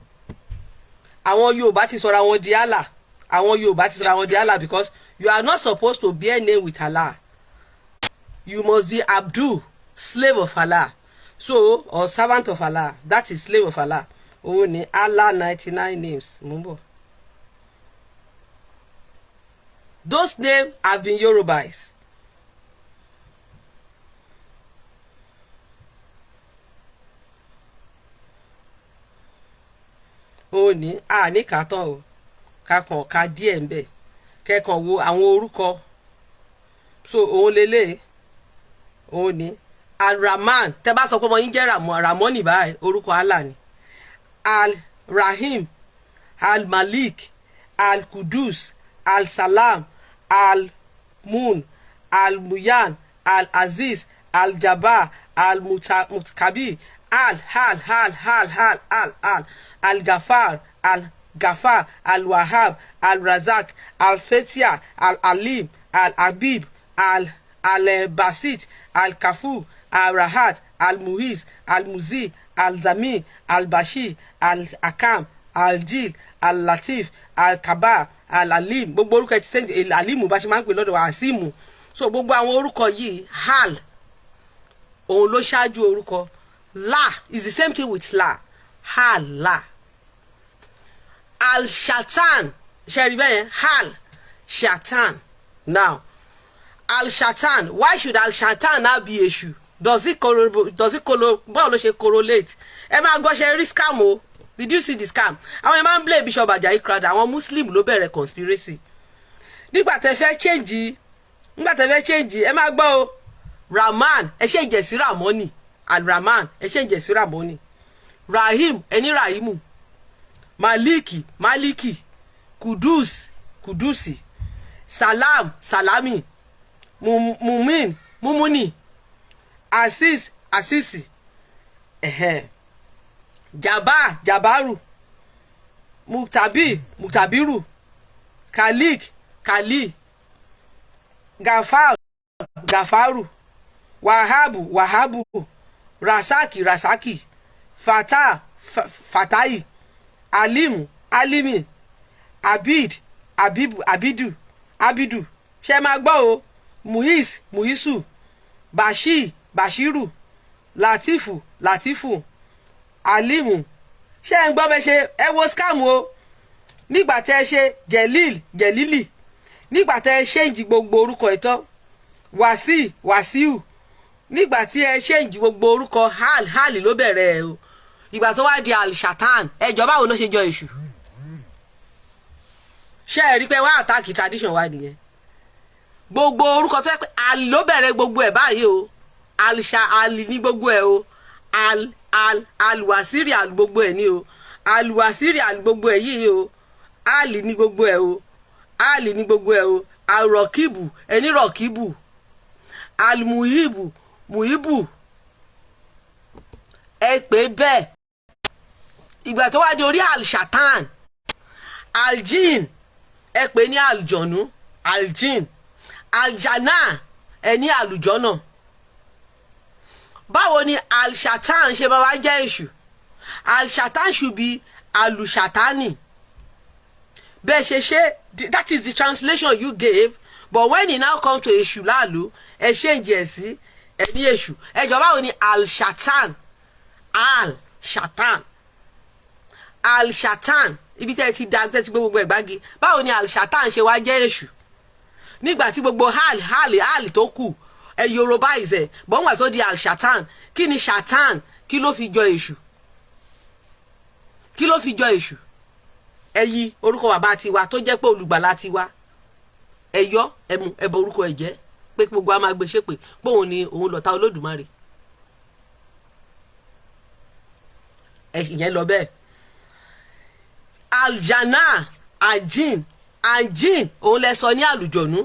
Àwọn Yorùbá ti sọra wọn di Allah. Àwọn Yorùbá ti sọra wọn di Allah because you are not supposed to bear name with Allah. You must be Abdul, slave of Allah. So, or servant of Allah. That is slave of Allah. Òun ni Allah 99 names. Mumbo. Those names have been Yorubized. Òun ni ní kàtán o. Kakàn ká díẹ̀ ń bẹ̀. Kẹ́kàn wo àwọn orúkọ. So, òun lélẹ̀. Òun ni Al-Rahman. Tẹ́ bá sọ pé ọmọ yín jẹ́ Ramon ní báyìí orúkọ Allah ni. Al-Rahim, Al-Malik, Al-Qudus, Al-Salam, Al-Mun, Al-Muyan, Al-Aziz, Al-Jabbar, Al-Mutakabir, Al-Ghaffar, Al-Ghaffar, Al-Wahhab, Al-Razak, Al-Fatiha, Al-Alim, Al-Habib, Al-Basit, Al-Kafu, Al-Rahat, Al-Muhiz, Al-Muzi, Al-Zami, Al-Bashir, Al-Akam, Al-Jil, Al-Latif, Al-Kabar, Al-Alim. Gbogbo orúkọ ti sẹ́ńdì Alimu bá ṣe máa ń pè lọ́dọ̀ wa Asimu. So gbogbo àwọn orúkọ yìí Hal òun ló ṣáájú orúkọ. La is the same thing with La. Hal La. Al-Shatan ṣe rí bẹ́ẹ̀ yẹn Hal Shatan. Now Al-Shatan, why should Al-Shatan now be Èṣù? Does it báwo ló ṣe correlate? Ẹ máa gbọ́ ṣe rí scam o. Did you see the scam? Àwọn ẹ̀ máa ń blame Bishop Ajayi Crowther. Àwọn Muslim ló bẹ̀rẹ̀ conspiracy. Nígbà tẹ́ fẹ́ change ẹ máa gbọ́ o. Rahman ẹ ṣe ìjẹ̀ sí Ramoni. Al-Rahman ẹ ṣe ìjẹ̀ sí Ramoni. Rahim ẹni Rahimu. Maliki. Kudusi. Salam Salami. Mumuni. Asisi. Jabaru. Muktabiru. Kali. Gafaru. Wahabu. Rasaki. Fatai. Alimi. Abidu. Ṣé máa gbọ́ o. Muhisu. Bashiru. Latifu. Alimu. Ṣé ń gbọ́ bẹ́ ṣe ẹ wo scam o. Nígbà tẹ́ ṣe Jelili. Nígbà tẹ́ change gbogbo orúkọ ìtọ́. Wasiu. Nígbà tí ẹ change gbogbo orúkọ Hal ló bẹ̀rẹ̀ ẹ o. Ìgbà tó wá di Al-Shatan ẹjọ́ báwo ló ṣe jọ Èṣù. Ṣé ẹ rí pé wá attack tradition wa nìyẹn. Gbogbo orúkọ tó yẹ pé Al ló bẹ̀rẹ̀ gbogbo ẹ̀ báyìí o. Al ní gbogbo ẹ̀ o. Al-Wasiri Al gbogbo ẹ̀ ní o. Al-Wasiri Al gbogbo ẹ̀ yìí o. Al ní gbogbo ẹ̀ o. Al ní gbogbo ẹ̀ o. Al-Rokibu ẹni Rokibu. Al-Muhibu ẹ pé bẹ́ẹ̀. Ìgbà tó wá di orí Al-Shatan Al-Jin ẹ pé ní àlùjọ̀nú Al-Jin. Al-Jana ẹni àlùjọ́nà. Báwo ni Al-Shatan ṣe máa wá jẹ́ Èṣù? Al-Shatan should be Alushatani. Bẹ́ẹ̀ ṣe that is the translation you gave, but when it now come to Èṣù láàlú ẹ change ẹ̀ sí ẹni Èṣù. Ẹjọ́ báwo ni Al-Shatan ibi tẹ́ ti da tẹ́ ti gbé gbogbo ẹ̀gbági. Báwo ni Al-Shatan ṣe wá jẹ́ Èṣù? Nígbà tí gbogbo hal tó kù ẹ Yorùbáize ẹ̀ bọ́ngbà tó di al-shatan kí ni shatan kí ló fi jọ èṣù kí ló fi jọ èṣù ẹ yí orúkọ bàbá tiwa tó jẹ́ pé olùgbàlà tiwa ẹ yọ ẹmu ẹbọ orúkọ ẹ jẹ́ pé gbogbo a máa gbé ṣépè pé òun ni òun lọ̀tá Olódùmarè ìyẹn lọ bẹ́ẹ̀ aljana ajin anjin òun lẹ sọ ní àlùjọ̀nú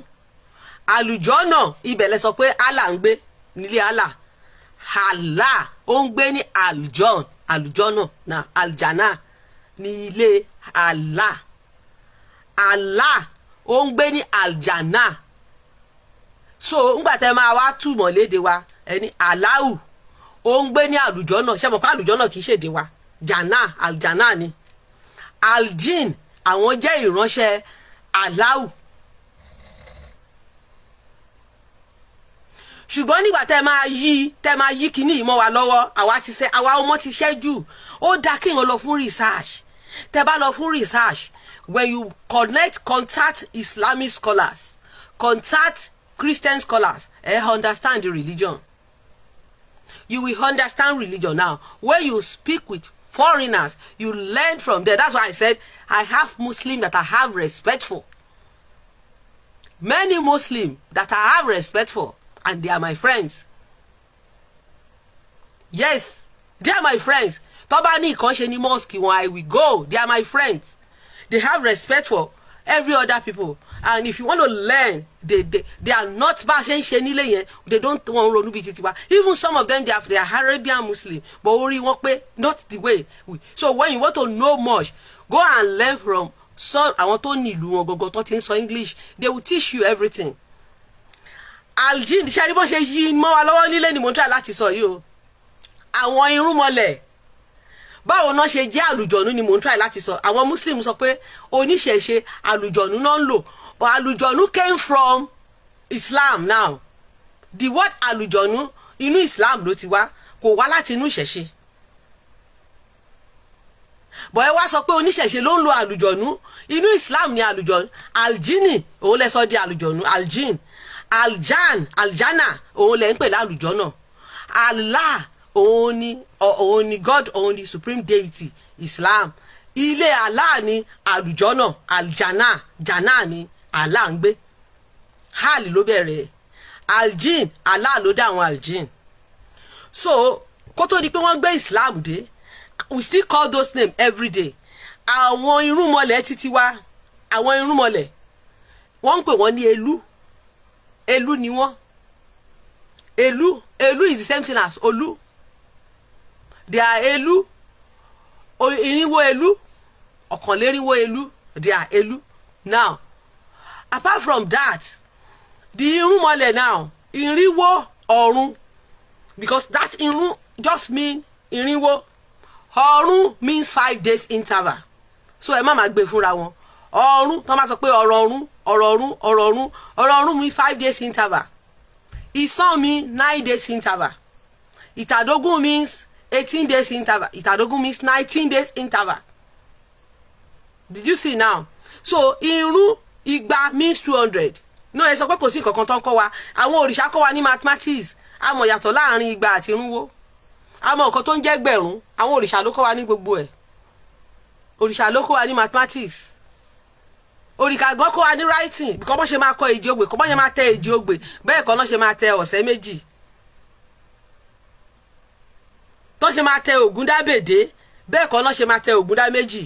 àlùjọ́nà ibẹ̀ lẹ sọ pé Allah ń gbé nílé Allah Allah ó ń gbé ní àlùjọ́nà na aljana ní ilé Allah Allah ó ń gbé ní aljana so ńgbà tẹ́ máa wá túmọ̀ léde wa ẹni Allahu ó ń gbé ní àlùjọ́nà ṣé mo pa àlùjọ́nà kì í ṣèdè wa jana aljana ni aljin àwọn jẹ́ ìránṣẹ́ Allahu ṣùgbọ́n nígbà tẹ́ máa yí kíní ìmọ̀ wa lọ́wọ́ àwa ọmọ ti ṣẹ́jú ó dá kí wọ́n lọ fún research tẹ́ bá lọ fún research when you contact Islamic scholars contact Christian scholars understand the religion you will understand religion now when you speak with foreigners you learn from them. That's why I said I have Muslims that I have respect for, many Muslims that I have respect for, and they are my friends. Yes, they are my friends. Tó bá ní ìkan ṣe ní mosque when I will go, they are my friends. They have respect for every other people, and if you want to learn they are not bá ṣe ń ṣe nílé yẹn, they don't want ronú bí titiwa. Even some of them they are Arabian Muslim but orí wọn pé not the way so when you want to know much go and learn from some àwọn tó ní ìlú wọn gangan tó ti ń sọ English, they will teach you everything. Aljin ṣe àríbọn ṣe yí mọ́ wa lọ́wọ́ nílé ni mo ń try láti sọ yìí o. Àwọn irúnmọlẹ̀ báwo náà ṣe jẹ́ àlùjọ̀nú ni mo ń try láti sọ. Àwọn Muslim sọ pé oníṣẹ̀ṣe àlùjọ̀nú náà ń lò but àlùjọ̀nú came from Islam now. The word àlùjọ̀nú inú Islam ló ti wá kò wá láti inú ìṣẹ̀ṣe. But ẹ wá sọ pé oníṣẹ̀ṣe ló ń lo àlùjọ̀nú inú Islam ni àlùjọ̀nú aljini òun lẹ sọ di àlùjọ̀nú aljin aljana òun lẹ ń pè lálùjọ́nà Allah òun ni God òun ni supreme deity Islam ilé Allah ni àlùjọ́nà aljana jana ni Allah ń gbé hal ló bẹ̀rẹ̀ aljin Allah ló dá àwọn aljin so kó tó di pé wọ́n gbé Islam dé we still call those names every day. Àwọn irúnmọlẹ̀ títí wá àwọn irúnmọlẹ̀ wọ́n ń pè wọ́n ní elu ni wọ́n elu is the same thing as olu. They are elu irinwó elu ọ̀kànlérinwó elu they are elu. Now apart from that the irúnmọlẹ̀ now irinwó ọ̀run because that irun just mean irinwó ọ̀run means 5 days interval so ẹ má máa gbé fúnra wọn ọ̀run tó máa sọ pé ọ̀rọ̀ ọ̀run mean 5 days interval ìsàn mean 9 days interval ìtàdógún means 18 days interval ìtàdógún means 19 days interval. Did you see now? So irun igba means 200. No ẹ sọ pé kò sí nǹkan kan tó ń kọ́ wa àwọn òrìṣà kọ́ wa ní mathematics a mọ̀ yàtọ̀ láàrin igba àti irínwó a mọ̀ nǹkan tó ń jẹ́ gbẹ̀rún àwọn òrìṣà ló kọ́ wa ní gbogbo ẹ̀ òrìṣà ló kọ́ wa ní mathematics òrìṣà gan kọ́ wa ní writing kọ́ bọ́ ṣe máa kọ èjì ogbè kọ́ bọ́ ṣe máa tẹ èjì ogbè bẹ́ẹ̀ kọ́ náà ṣe máa tẹ ọ̀sẹ̀ méjì tó ṣe máa tẹ ògúndábèdé bẹ́ẹ̀ kọ́ náà ṣe máa tẹ ògúndá méjì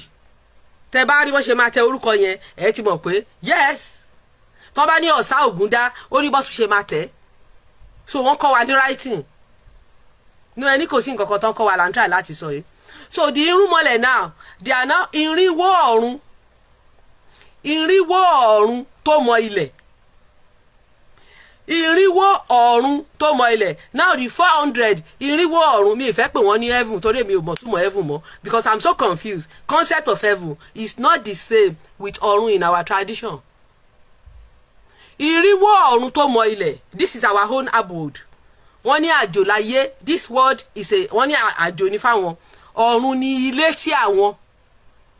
tẹ bá rí bọ́ ṣe máa tẹ orúkọ yẹn ẹ ti mọ̀ pé yes tó bá ní ọ̀sá ògúndá ó ní bọ́ tún ṣe máa tẹ̀ so wọ́n kọ́ wa ní writing no ẹni kò sí nǹkan kan tó ń kọ́ wa láǹtà láti sọ yìí so the irúnmọlẹ̀ now they are now irinwó ọ̀run tó mọ ilẹ̀ irinwó ọ̀run tó mọ ilẹ̀ now the 400 irinwó ọ̀run mi ìfẹ́ pè wọ́n ní heaven torí mi ò mọ̀ túmọ̀ heaven mọ́ because I'm so confused concept of heaven is not the same with ọ̀run in our tradition irinwó ọ̀run tó mọ ilẹ̀ this is our own abode wọ́n ní àjò láyé this word is a wọ́n ní àjò ní fáwọn ọ̀run ní ilé tí àwọn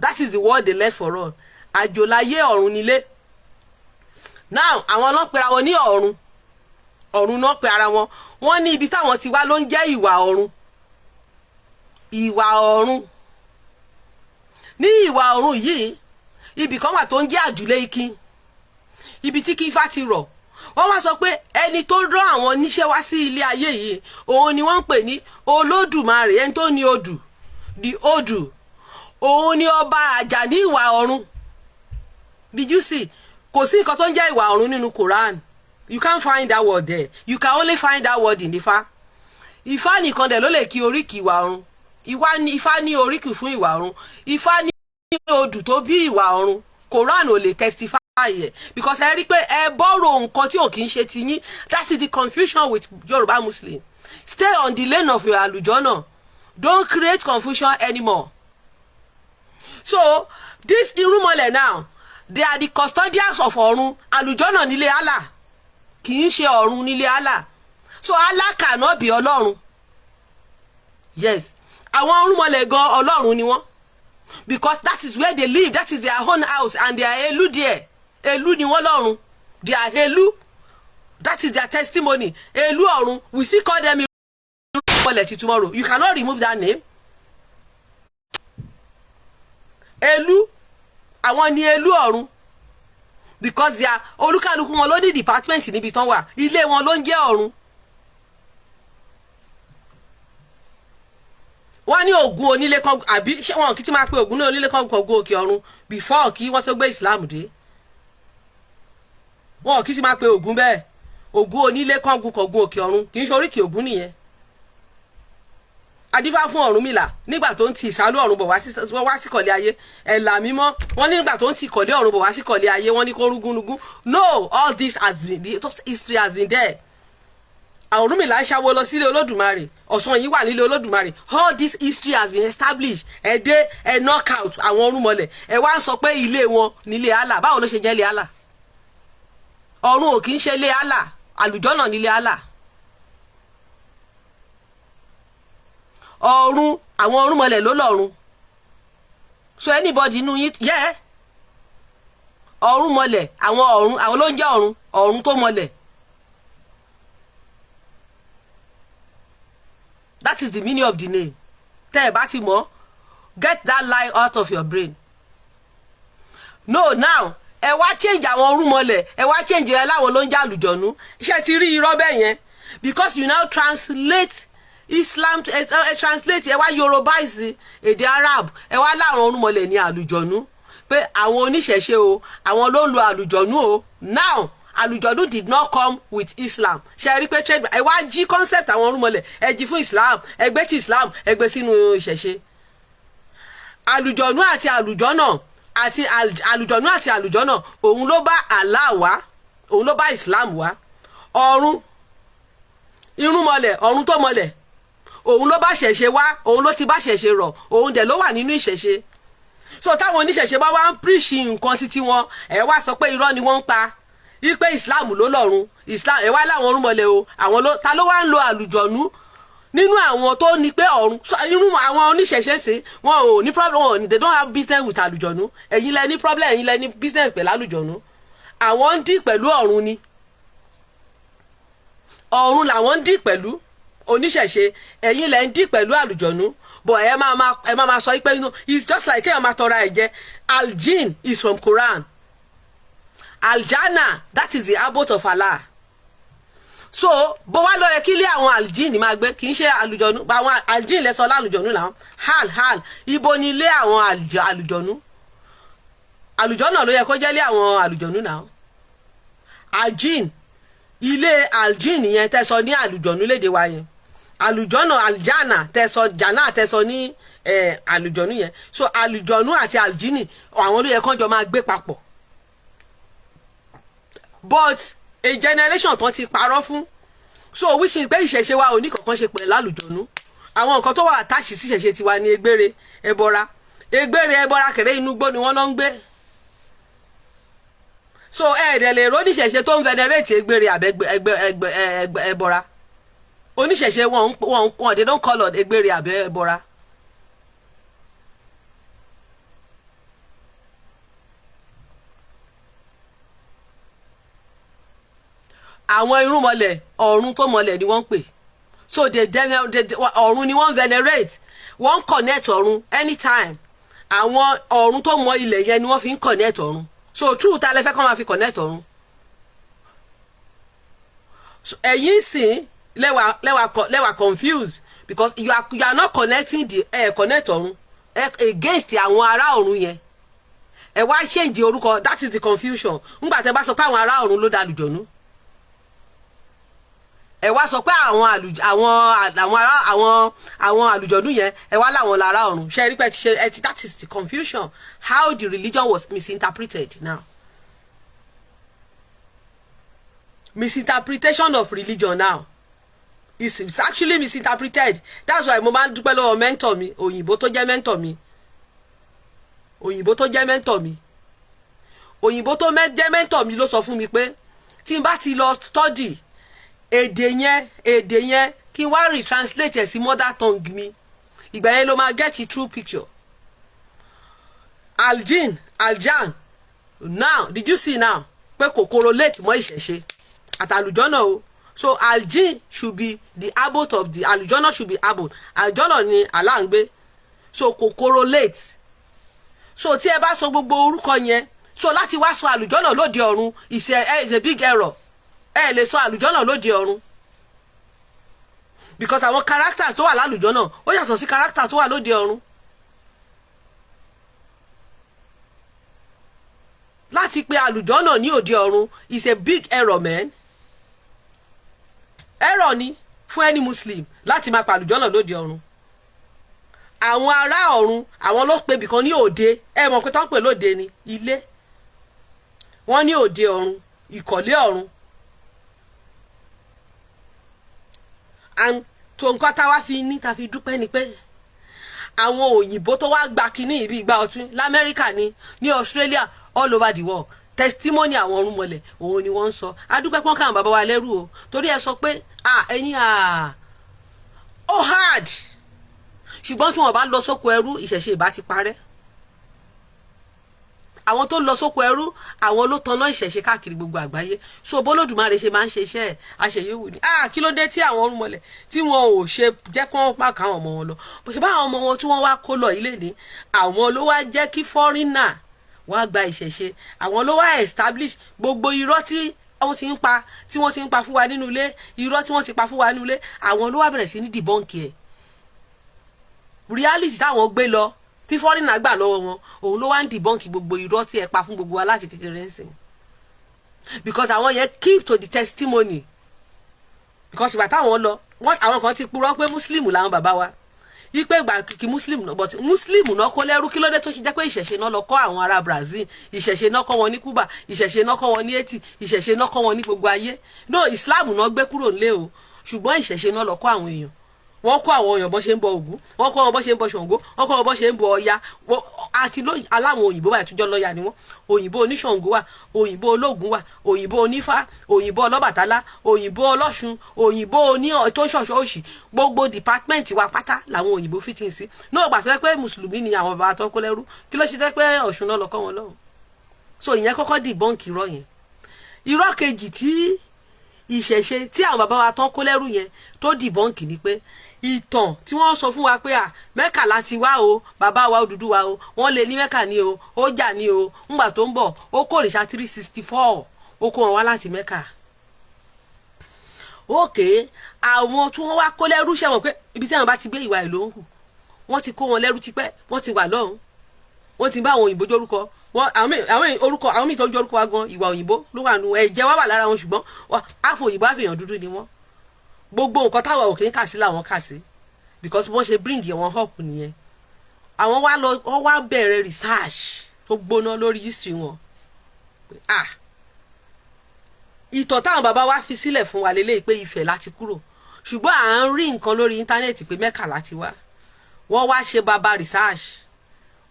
that is the word they left for us àjò láyé ọ̀run nílé now àwọn ọlọ́pẹ̀ra wọn ní ọ̀run ọ̀run náà pe ara wọn. Wọ́n ní ibi táwọn ti wá ló ń jẹ́ ìwà ọ̀run. Ìwà ọ̀run. Ní ìwà ọ̀run yìí ibì kan wà tó ń jẹ́ àjùlé ikin, ibi tí kí ifá ti rọ̀. Wọ́n wá sọ pé ẹni tó rán àwọn níṣẹ́ wá sí ilé ayé yìí òun ni wọ́n ń pè ní olódùmarè, ẹni tó ní odù, the odù. Òun ni ọba àjà ní ìwà ọ̀run. Did you see? Kò sí nǹkan tó ń jẹ́ ìwà ọ̀run nínú Quran. You can't find that word there. You can only find that word in Ifá. Ifá nìkan dẹ̀ ló lè kí oríkì ìwà ọ̀run. Ifá ní oríkì fún ìwà ọ̀run. Ifá ní odù tó bí ìwà ọ̀run. Quran ò lè testify yẹ because ẹ rí pé ẹ bọ́rọ̀ nǹkan tí ò kì í ṣe ti yín. That is the confusion with Yoruba Muslim. Stay on the lane of your àlùjọ́nà. Don't create confusion anymore. So this irúnmọlẹ̀ now, they are the custodians of ọ̀run. Àlùjọ́nà nílé Allah, kì í ṣe ọ̀run nílé Allah. So Allah cannot be ọlọ́run. Yes, àwọn irúnmọlẹ̀ gan ọlọ́run ni wọ́n, because that is where they live. That is their own house and they are elu there. Elu ni wọ́n lọ́run. They are elu. That is their testimony. Elu ọ̀run. We still call them irúnmọlẹ̀ till tomorrow. You cannot remove that name. Elu, àwọn ni elu ọ̀run, because they are olúkálùkù wọn ló ní department níbi tán wà. Ilé wọn ló ń jẹ́ ọ̀run. Wọ́n ní Ògún onílé kan, àbí wọn kì í ti máa pe Ògún ní onílé kan gbogbo òkè ọ̀run before kí wọ́n tó gbé Islam dé. Wọn kì í ti máa pe Ògún bẹ́ẹ̀. Ògún onílé kan gbogbo òkè ọ̀run kì í ṣe oríkì Ògún nìyẹn. Adífá fún Ọ̀rúnmìlà nígbà tó ń ti ìsálú ọ̀run bọ̀ wá sí kọ̀lé ayé. Ẹ̀là mímọ́ wọ́n ní nígbà tó ń ti kọ̀lé ọ̀run bọ̀ wá sí kọ̀lé ayé wọ́n ní kó rúgúnrúgún. No, all this has been, history has been there. Ọ̀rúnmìlà ń ṣàwó lọ sílé Olódùmarè, Ọ̀ṣun yìí wà nílé Olódùmarè. All this history has been established. Ẹ dé ẹ knock out àwọn ọ̀rúnmọlẹ̀. Ẹ wá ń sọ pé ilé wọn nílé Allah. Báwo ló ṣe jẹ́ ilé Allah? Ọ̀run ò kì í ṣe ilé Allah. Àlùjọ́nà nílé Allah. Ọ̀run àwọn ọ̀rúnmọlẹ̀ ló lọ́run. So anybody inú yín yẹ ọ̀rúnmọlẹ̀ àwọn ló ń jẹ́ ọ̀run tó mọlẹ̀. That is the meaning of the name. Tẹ́ ẹ bá ti mọ̀, get that lie out of your brain. No, now ẹ wá change àwọn ọ̀rúnmọlẹ̀, ẹ wá change ẹ láwọn ló ń jẹ́ àlùjọ̀nú. Iṣẹ́ ti rí irọ́ bẹ́ẹ̀ yẹn, because you now translate Islam, translate ẹ wá Yorùbáìsì èdè Arab, ẹ wá láwọn ọ̀rúnmọlẹ̀ ní àlùjọ̀nú, pé àwọn oníṣẹ̀ṣe o àwọn ló ń lo àlùjọ̀nú o. Now àlùjọ̀nú did not come with Islam. Ṣe rí pé trade ẹ wá jí concept àwọn ọ̀rúnmọlẹ̀ ẹ jí fún Islam, ẹ gbé ti Islam ẹ gbé sínú ìṣẹ̀ṣe. Àlùjọ̀nú àti àlùjọ̀nú òun ló bá Allah wá, òun ló bá Islam wá. Ọ̀run irúnmọlẹ̀ ọ̀run tó mọlẹ̀ òun ló bá ṣẹ̀ṣe wá, òun ló ti bá ṣẹ̀ṣe rọ̀, òun dẹ̀ ló wà nínú ìṣẹ̀ṣe. So táwọn oníṣẹ̀ṣe bá wá ń preach nǹkan títí wọn, ẹ wá sọ pé irọ́ ni wọ́n ń pa, wípé Islam ló lọ́run, Islam ẹ wá láwọn ọ̀rúnmọlẹ̀ o àwọn ló ta ló wá ń lo àlùjọ̀nú nínú àwọn tó ní pé ọ̀run. Irú àwọn oníṣẹ̀ṣe ṣe wọn ò ní problem, wọn they don't have business with àlùjọ̀nú. Ẹ̀yin lẹ ní problem, ẹ̀yin lẹ ní business pẹ̀lú àlùjọ̀nú. Àwọn ń dì pẹ̀lú ọ̀run ni, ọ̀run làwọn ń dì pẹ̀lú oníṣẹ̀ṣe. Ẹ̀yin lẹ ń dì pẹ̀lú àlùjọ̀nú. But ẹ máa sọ pé it's just like kéèyàn máa tọra ẹ̀ jẹ. Al-Jinn is from Quran. Al-Jannah, that is the abode of Allah. So bó wá lọ yẹ kí ilé àwọn Al-Jinn máa gbé, kì í ṣe àlùjọ̀nú. Àwọn Al-Jinn lẹ́sọ̀ lálùjọ̀nú làwọn. Hal ibo ni ilé àwọn àlùjọ̀nú? Àlùjọ̀nà ló yẹ kó jẹ́ ilé àwọn àlùjọ̀nú náà. Al-Jinn, ilé Al-Jinn yẹn tẹ́sọ ní àlùjọ̀nú lédè wa yẹn. Àlùjọ̀nà Al-Jannah tẹ́sọ jana tẹ́sọ ní àlùjọ̀nú yẹn. So àlùjọ̀nú àti Al-Jinn àwọn ló yẹ kó jọ máa gbé papọ̀. But a generation tán ti parọ́ fún, so which is pé ìṣẹ̀ṣe wa ò ní kankan ṣe pẹ̀lú àlùjọ̀nú. Àwọn nǹkan tó wà attached sí ìṣẹ̀ṣe tiwa ní egbére ẹbọra kẹrẹ inú igbó ni wọ́n lọ ń gbé. So ẹ̀ẹ́dẹ̀ lè róníṣẹ̀ṣe tó ń venerate egbére àbẹ́ ẹbọra. Oníṣẹ̀ṣe wọn they don't call it egbére àbẹ́ ẹbọra. àwọn irúnmọlẹ̀ ọ̀run tó mọlẹ̀ ni wọ́n ń pè. So ọ̀run ni wọ́n venerate, wọ́n connect ọ̀run anytime. Àwọn ọ̀run tó mọ ilẹ̀ yẹn ni wọ́n fi ń connect ọ̀run. So true ta lẹ fẹ́ kọ́ máa fi connect ọ̀run. So ẹ̀yin sìn lẹ́wà confused because you are not connecting the connect ọ̀run against àwọn ará ọ̀run yẹn. Ẹ wá change orúkọ, that is the confusion. Ńgbà tẹ́ bá sọ pé àwọn ará ọ̀run ló dá àlùjọ̀nú. Ẹ wá sọ pé àwọn àlùjọ̀nú yẹn ẹ wá láwọn lára ọ̀run. Ṣé rí pé that is the confusion, how the religion was misinterpreted now. Misinterpretation of religion now is actually misinterpreted. That's why mo máa ń dúpẹ́ lọ́wọ́ mentor mi, òyìnbó tó jẹ́ mentor mi. Òyìnbó tó jẹ́ mentor mi. Òyìnbó tó jẹ́ mentor mi ló sọ fún mi pé tí n bá ti lọ study èdè yẹn kí n wá retranslate ẹ̀ sí mother tongue mi. Ìgbà yẹn ló máa get the true picture. Aljan, now did you see now pé kò correlate mọ́ ìṣẹ̀ṣe àtàlùjọ́nà o. So aljin should be the abbot of the àlùjọ́nà should be abbot. Àlùjọ́nà ni Allah ń gbé. So kò correlate. So tí ẹ bá sọ gbogbo orúkọ yẹn, so láti wá sọ àlùjọ́nà lóde ọ̀run is a big error. Ẹ lè sọ àlùjọ́nà lóde ọ̀run because àwọn character tó wà lálùjọ́nà ó yàtọ̀ sí character tó wà lóde ọ̀run. Láti pè àlùjọ́nà ní òde ọ̀run is a big error, man. Error ni fún any Muslim láti máa pa àlùjọ́nà lóde ọ̀run. Àwọn ará ọ̀run àwọn ló pe bìkan ní òde. Ẹ mọ̀ pé tó ń pè lóde ni ilé. Wọ́n ní òde ọ̀run, ìkọ̀lé ọ̀run. And tó nǹkan tá wá fi ní ta fi dúpẹ́ ni pé àwọn òyìnbó tó wá gba kinní ibi ìgbà ọtún l'Amẹ́ríkà ni ní Australia, all over the world, testimony àwọn ọ̀run mọ̀lẹ̀ òun ni wọ́n ń sọ. Adúpẹ́ pọ́n káwọn bàbá wa lẹ́rù o torí ẹ sọ pé ẹ̀yin ó hard ṣùgbọ́n tí wọ́n bá lọ sóko ẹrú ìṣẹ̀ṣe ìbá ti parẹ́. Àwọn tó lọ sóko ẹrú àwọn ló tanná ìṣẹ̀ṣe káàkiri gbogbo àgbáyé. So bólódùmarè ṣe máa ń ṣe iṣẹ́ ẹ̀ àṣeyẹ̀wò ni kí ló dé tí àwọn ọ̀run mọ̀lẹ̀ tí wọn ò ṣe jẹ́ kí wọ́n pa káwọn ọmọ wọn lọ. Bó ṣe bá àwọn ọmọ wọn tí wọ́n wá kó lọ ilé ní àwọn ló wá jẹ́ kí fọ́rínà wá gba ìṣẹ̀ṣe. Àwọn ló wá establish gbogbo irọ́ tí wọ́n ti ń pa fún wa nínú ilé, irọ́ tí wọ́n ti pa fún wa nínú ilé, àwọn ló wá bẹ̀rẹ̀ sí ní debunk ẹ̀. Reality táwọn gbé lọ tí fọ́rínà gbà lọ́wọ́ wọn òun ló wá ń debunk gbogbo irọ́ tí ẹ pa fún gbogbo wa láti kékeré ń sìn. Because àwọn yẹn keep to the testimony. Because ìgbà táwọn lọ àwọn kan ti purọ́ pé Muslim làwọn bàbá wa ipe ìgbà kìkì Muslim náà, but Muslim náà kó lẹ́rú. Kí ló dé tó ṣe jẹ́ pé ìṣẹ̀ṣe náà lọ kọ́ àwọn ará Brazil, ìṣẹ̀ṣe náà kọ́ wọn ní Cuba, ìṣẹ̀ṣe náà kọ́ wọn ní Haiti, ìṣẹ̀ṣe náà kọ́ wọn ní gbogbo ayé. No, Islam náà gbé kúrò nílé o ṣùgbọ́n ìṣẹ̀ṣe náà lọ kọ́ àwọn èèyàn. Wọ́n kọ́ àwọn èèyàn bó ṣe ń bọ Ògún, wọ́n kọ́ wọn bó ṣe ń bọ Ṣàngó, wọ́n kọ́ wọn bó ṣe ń bọ Ọya. Àti aláwọn òyìnbó báyìí tó jọ lọ́ya ni wọ́n. Òyìnbó oníṣàngó wà, òyìnbó ológun wà, òyìnbó onífá, òyìnbó ọlọ́bàtálá, òyìnbó ọlọ́ṣun, òyìnbó oní tó ṣọ̀ṣọ́ òṣì. Gbogbo department wa pátá làwọn òyìnbó fìtì sí. Náà gbà tó jẹ́ pé mùsùlùmí ni àwọn bàbá tó kó lẹ́rú. Kí ló ṣe jẹ́ pé Ọ̀ṣun náà lọ kọ́ wọn lọ́hùn. So ìyẹn kọ́kọ́ debunk irọ́ yẹn. Irọ́ kejì tí ìṣẹ̀ṣe tí àwọn bàbá wa tán kó lẹ́rú yẹn tó debunk ni pé ìtàn tí wọ́n sọ fún wa pé Mẹ́kà láti wá o, bàbá wa Odùduwà o, wọ́n lè ní Mẹ́kà ní o, ó jà ní o, ńgbà tó ń bọ̀ ó kó òrìṣà 364 ó kó wọn wá láti Mẹ́kà. Okay, àwọn tí wọ́n wá kó lẹ́rú ṣẹ̀wọ̀n pé ibi tí àwọn bá ti gbé ìwà ìlú ń hù wọ́n ti kó wọn lẹ́rú tipẹ́, wọ́n ti wà lọ́hùn, wọ́n ti bá àwọn òyìnbó jórúkọ àwọn míì tó ń jórúkọ wa gan ìwà òyìnbó ló wà nù ẹ̀jẹ̀ wá wà lára wọn ṣùgbọ́n àfọ òyìnbó àfihàn dúdú ni wọ́n. Gbogbo nǹkan táwọn òkè ń kà sí làwọn kà sí because wọ́n ṣe bring wọn up nìyẹn. Àwọn wọ́n wá bẹ̀rẹ̀ research tó gbóná lórí history wọn. Ìtàn táwọn bàbá wa fi sílẹ̀ fún wa lélẹ́yìí pé Ifẹ̀ láti kúrò ṣùgbọ́n à ń rí nǹkan lórí íńtánẹ́ẹ̀tì pé Mẹ́kà láti wá. Wọ́n wá ṣe bàbá research,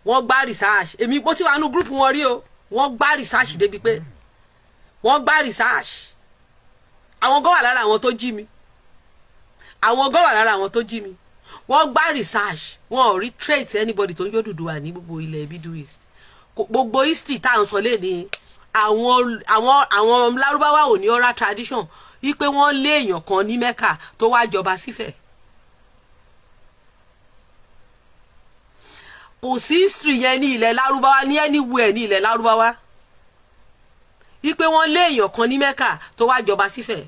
wọ́n gbá research. Èmi bó ti wà nínú group wọn rí o, wọ́n gbá research débi pé wọ́n gbá research. Àwọn gan wà lára àwọn tó jí mi. Àwọn gan wà lára àwọn tó jí mi. Wọ́n gbá research, wọ́n ò rí trait anybody tó ń jó Odùduwà ní gbogbo ilẹ̀ Middle East. Gbogbo history tá à ń sọ léde àwọn lárúbáwá ò ní oral tradition wípé wọ́n lé èèyàn kan ní Mẹ́kà tó wá jọba sífẹ̀. kò sí history yẹn ní ilẹ̀ lárúbáwá ní anywhere ní ilẹ̀ lárúbáwá wípé wọ́n lé èèyàn kan ní Mẹ́kà tó wá jọba sífẹ̀.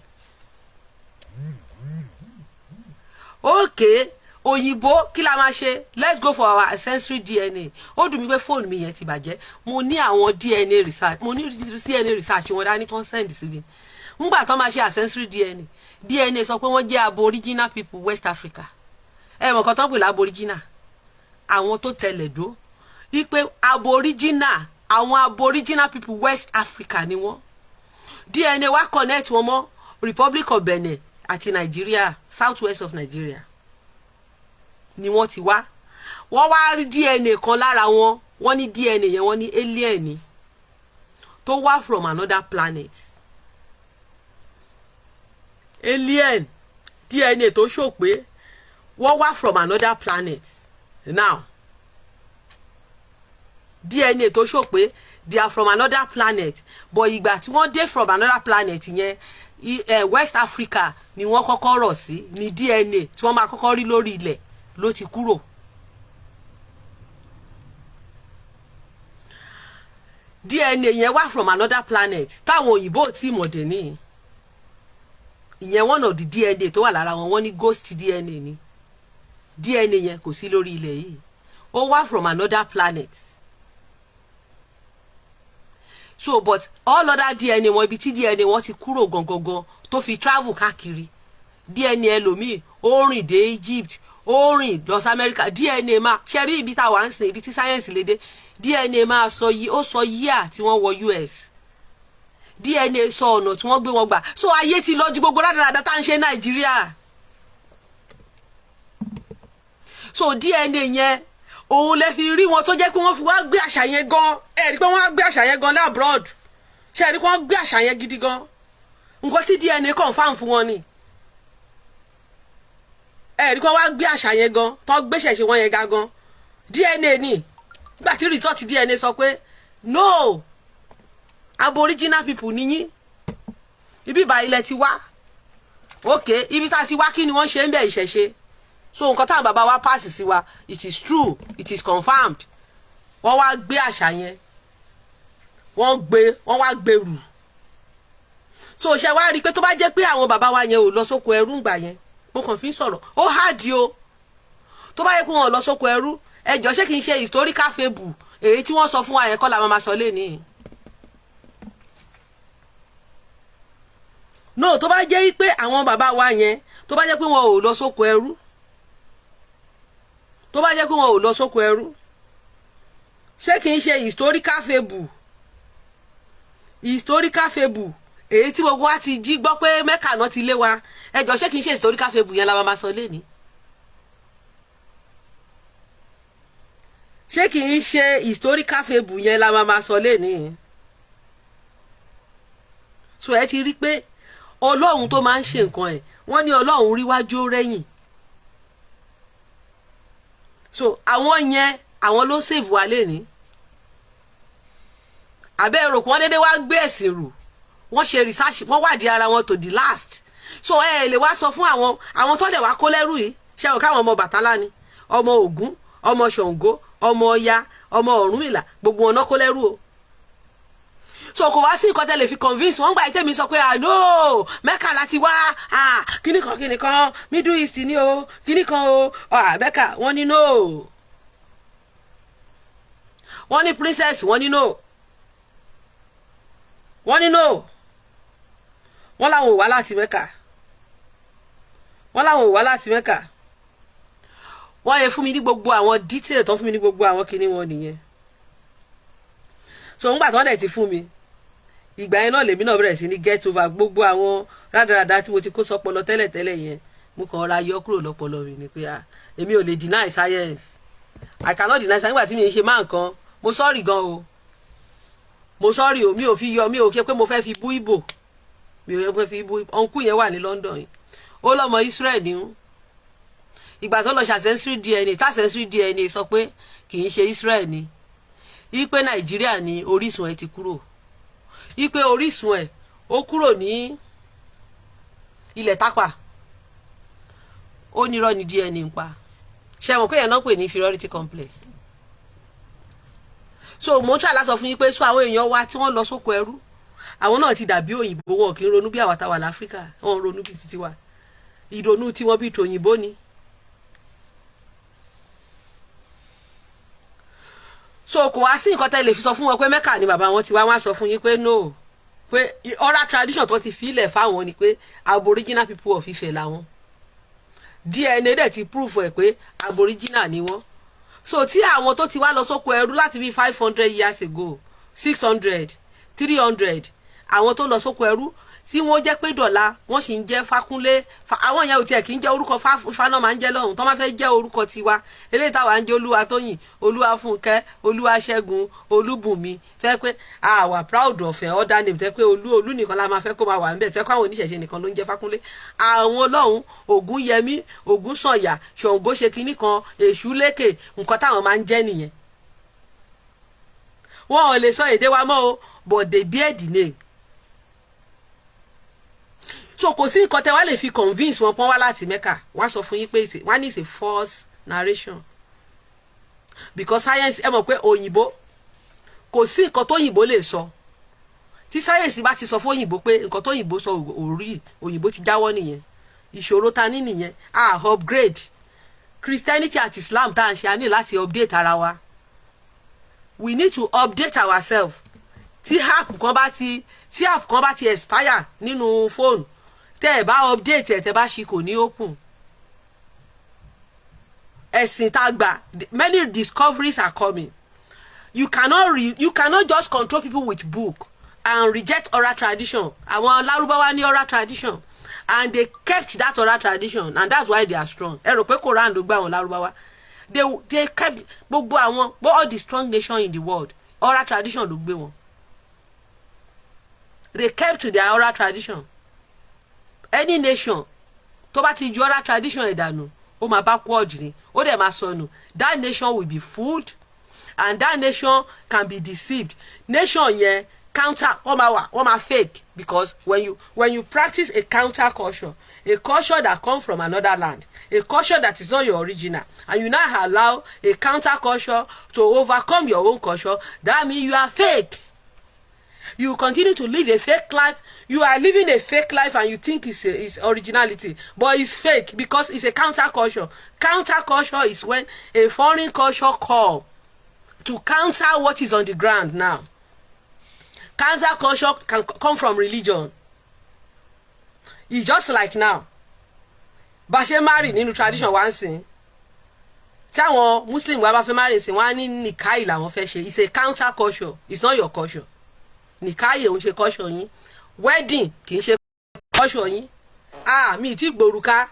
okay òyìnbó kí la máa ṣe, let's go for our ancestry DNA. ó dùn mí pé fóònù mi yẹn ti bàjẹ́, mo ní àwọn DNA research, mo ní DNA research wọn dání tó ń send sí mi. ńgbà tó máa ṣe ancestry DNA sọ pé wọ́n jẹ́ aboriginal people West Africa. mọ̀ kan tó ń pè láboriginal, àwọn tó tẹlẹ̀ dó wípé àwọn aboriginal people West Africa ni wọ́n. DNA wá connect wọn mọ́ Republic of Benin àti Nigeria, south west of Nigeria ni wọ́n ti wá. wọ́n wá rí DNA kan lára wọn, wọ́n ní DNA yẹn wọ́n ní alien ni tó wá from another planet. alien DNA tó show pé wọ́n wá from another planet. Now DNA tó show pé they are from another planet, but ìgbà tí wọ́n dé from another planet yẹn West Africa ni wọ́n kọ́kọ́ rọ̀ sí, ní DNA tí wọ́n máa kọ́kọ́ rí lórí ilẹ̀ ló ti kúrò. DNA yẹn wá from another planet táwọn òyìnbó tí mọ̀dé ní ìyẹn one of the DNA tó wà lára wọn, wọ́n ní ghost DNA ni. DNA yẹn kò sí lórí ilẹ̀ yìí, ó wá from another planet. So but all other DNA wọn, ibi tí DNA wọn ti kúrò gangan tó fi travel káàkiri. DNA ẹlòmíì ó rìn dé Egypt, ó rìn lọ sí America. DNA máa ṣe rí ibi tá a wà ń sìn, ibi tí sáyẹ́ǹsì lédè, DNA máa sọ yíà tí wọ́n wọ US. DNA sọ ọ̀nà tí wọ́n gbé wọn gbà. So ayé ti lọ ju gbogbo rádaràdà tá à ń ṣe Nàìjíríà. So DNA yẹn òun lè fi rí wọn tó jẹ́ pé wọ́n fi wá gbé àṣà yẹn gan. Ẹ rí pé wọ́n á gbé àṣà yẹn gan abroad. Ṣé rí pé wọ́n gbé àṣà yẹn gidi gan. Nǹkan tí DNA confirm fún wọn ni. Ẹ rí pé wọ́n á gbé àṣà yẹn gan, tó gbéṣẹ̀ ṣe wọ́n yẹn ga gan. DNA ni. Nígbà tí result DNA sọ pé no, aboriginal people ni yín. Ibi ìbá ilẹ̀ ti wá. Okay, ibi tá ti wá kí ni wọ́n ṣe ń bẹ̀ ìṣẹ̀ṣe. So nǹkan táwọn bàbá wa pass sí wa, it is true, it is confirmed. Wọ́n wá gbé àṣà yẹn, wọ́n wá gbèrú. So ṣe wá rí i pé tó bá jẹ́ pé àwọn bàbá wa yẹn ò lọ sóko ẹrú ńgbà yẹn, mo kàn fi ń sọ̀rọ̀, ó hard o. Tó bá yẹ pé wọn ò lọ sóko ẹrú, ẹjọ́ ṣé kì í ṣe historical fable èyí tí wọ́n sọ fún wa yẹn kọ́ la máa sọ lénìí. No, tó bá jẹ́ pé àwọn bàbá wa yẹn, tó bá jẹ́ pé wọn ò lọ sóko ẹrú, tó bá jẹ́ pé wọn ò lọ sóko ẹrú, ṣé kì í ṣe historical fable èyí tí gbogbo wa ti jí gbọ́ pé Mẹ́kà náà ti lé wa, ẹjọ́ ṣé kì í ṣe historical fable yẹn la máa sọ lénìí. Ṣé kì í ṣe historical fable yẹn la máa sọ lénìí. So ẹ ti rí pé Ọlọ́run tó máa ń ṣe nǹkan ẹ̀, wọ́n ní Ọlọ́run rí wájú ó rẹ́yìn. So àwọn yẹn àwọn ló save wa lénìí. Àbẹ́ èrò kan dédé wá gbé ẹ̀sìn rù, wọ́n ṣe research, wọ́n wádìí ara wọn to the last. So ẹ lè wá sọ fún àwọn tó lè wá kó lẹ́rù yìí, ṣe àwọn káwọn ọmọ Bàtálá ni, ọmọ Ògún, ọmọ Ṣàngó, ọmọ Ọya, ọmọ Ọ̀rúnmìlà, gbogbo wọn náà kó lẹ́rù o. So kò wá sí nǹkan tẹ́ lè fi convince wọ́n gbà tẹ́mi sọ pé no Mẹ́kà láti wá kíní kan Middle East ni o kíní kan o Mẹ́kà wọ́n ní no, wọ́n ní princess wọ́n ní no, wọ́n ní no, wọ́n láwọn ò wá láti Mẹ́kà, wọ́n láwọn ò wá láti Mẹ́kà. Wọ́n yẹ fún mi ní gbogbo àwọn detail tó fún mi ní gbogbo àwọn kíní wọn nìyẹn. So ńgbà tó dẹ̀ ti fún mi, ìgbà yẹn náà lèmi náà bẹ̀rẹ̀ sí ní get over gbogbo àwọn rádaràda tí mo ti kó sọpọlọ tẹ́lẹ̀tẹ́lẹ̀ yẹn. Mo kàn ra yọ kúrò lọ́pọlọ mi ni pé èmi ò lè deny science, I cannot deny science. Nígbà tí mi ń ṣe máa nǹkan, mo sorry gan o, mo sorry o, mi ò fi yọ, mi ò ṣe pé mo fẹ́ fi bú Ìgbò, mi ò fẹ́ fi bú ọ̀nkú yẹn wà ní London yìí, ó lọ́mọ Israel ni. Ìgbà tó lọ ṣe ancestry DNA, tá ancestry DNA sọ pé kì í ṣe Israel ni, ipe Nàìjíríà ni orísun ẹ ti kúrò. ipe orísun ẹ̀ ó kúrò ní ilẹ̀ tápà ó nírọ́ ní DNA ń pa ṣe mọ̀ pé yẹn náà pè ní inferiority complex. So mo ń try láti sọ fún yín pé sọ àwọn èèyàn wa tí wọ́n lọ sóko ẹrú àwọn náà ti dàbí òyìnbó, wọn kì í ronú bí àwa táwa láfíríkà, wọn ronú bí títí wa, ìrònú tí wọ́n bí tòyìnbó ni. So kò wá sí nǹkan tẹ́ lè fi sọ fún wọn pé Mẹ́kà ni bàbá wọn ti wá, wọ́n á sọ fún yín pé no, pé oral tradition tó ti fi ilẹ̀ fáwọn ni pé aboriginal people of Ife làwọn. DNA dẹ̀ ti proof ẹ̀ pé aboriginal ni wọ́n. So tí àwọn tó ti wá lọ sóko ẹrú láti bí 500 years ago, 600, 300, àwọn tó lọ sóko ẹrú tí wọ́n jẹ́ pé dọ̀la wọ́n sì ń jẹ́ Fákúnlé, àwọn yẹn ò tiẹ̀ kì í jẹ́ orúkọ Fáná máa ń jẹ́ lọ́hùn, tó máa fẹ́ jẹ́ orúkọ tiwa eléyìí táwa ń jẹ́ Olúwatóyìn, Olúwafúnkẹ́, Olúwaṣẹ́gun, Olúbùnmi, tẹ́ pé àwa proud of other name, tẹ́ pé olú nìkan la máa fẹ́ kó máa wà níbẹ̀, tẹ́ pé àwọn oníṣẹ̀ṣe nìkan ló ń jẹ́ Fákúnlé. Àwọn lọ́hùn Ògúnyẹmí, Ògúnsànyà, Ṣàngó ṣe kinní kan, Èṣù lékè, nǹkan táwọn máa ń jẹ́ nìyẹn. Wọn ò lè sọ èdè wa mọ́ o, but they bear the name. So kò sí nǹkan tẹ́ wá lè fi convince wọn pọ́n wá láti Mẹ́kà, wọ́n á sọ fún yín pé wọ́n ní it's a false narration because science ẹ mọ̀ pé òyìnbó kò sí nǹkan tó òyìnbó lè sọ tí science bá ti sọ fún òyìnbó pé nǹkan tó òyìnbó sọ òrí òyìnbó ti jáwọ́ nìyẹn. Ìṣòro ta ní nìyẹn, upgrade Christianity àti Islam tá à ń ṣe, a ní láti update ara wa. We need to update ourselves. Tí app kan bá ti expire nínú phone, tẹ́ ẹ bá update ẹ̀ tẹ́ bá ṣì kò ní open. Ẹ̀sìn tá gbà, many discoveries are coming. You cannot just control people with book and reject oral tradition. Àwọn Lárúbáwá ní oral tradition and they kept that oral tradition and that's why they are strong. Ẹ rò pé Quran ló gbà àwọn Lárúbáwá. They kept gbogbo àwọn all the strong nation in the world, oral tradition ló gbé wọn. They kept to their oral tradition. Any nation tó bá ti ju oral tradition ẹ̀ dànù, ó máa backward ni, ó dẹ̀ máa sọnù. That nation will be fooled and that nation can be deceived. Nation yẹn counter wọ́n máa fake because when you practice a counter culture, a culture that come from another land, a culture that is not your original, and you now allow a counter culture to overcome your own culture, that means you are fake. You continue to live a fake life. You are living a fake life and you think it's originality, but it's fake because it's a counter culture. Counter culture is when a foreign culture come to counter what is on the ground now. Counter culture can come from religion. It's just like now. Bá ṣe marry nínú tradition wa ń sìn. Tí àwọn Muslim wa bá fẹ́ marry sìn, wọ́n á ní nìkáì làwọn fẹ́ ṣe. It's a counter culture. It's not your culture. Nìkáì òun ṣe culture yín. Wedding kì í ṣe culture yín. Mi ti gbòrùka.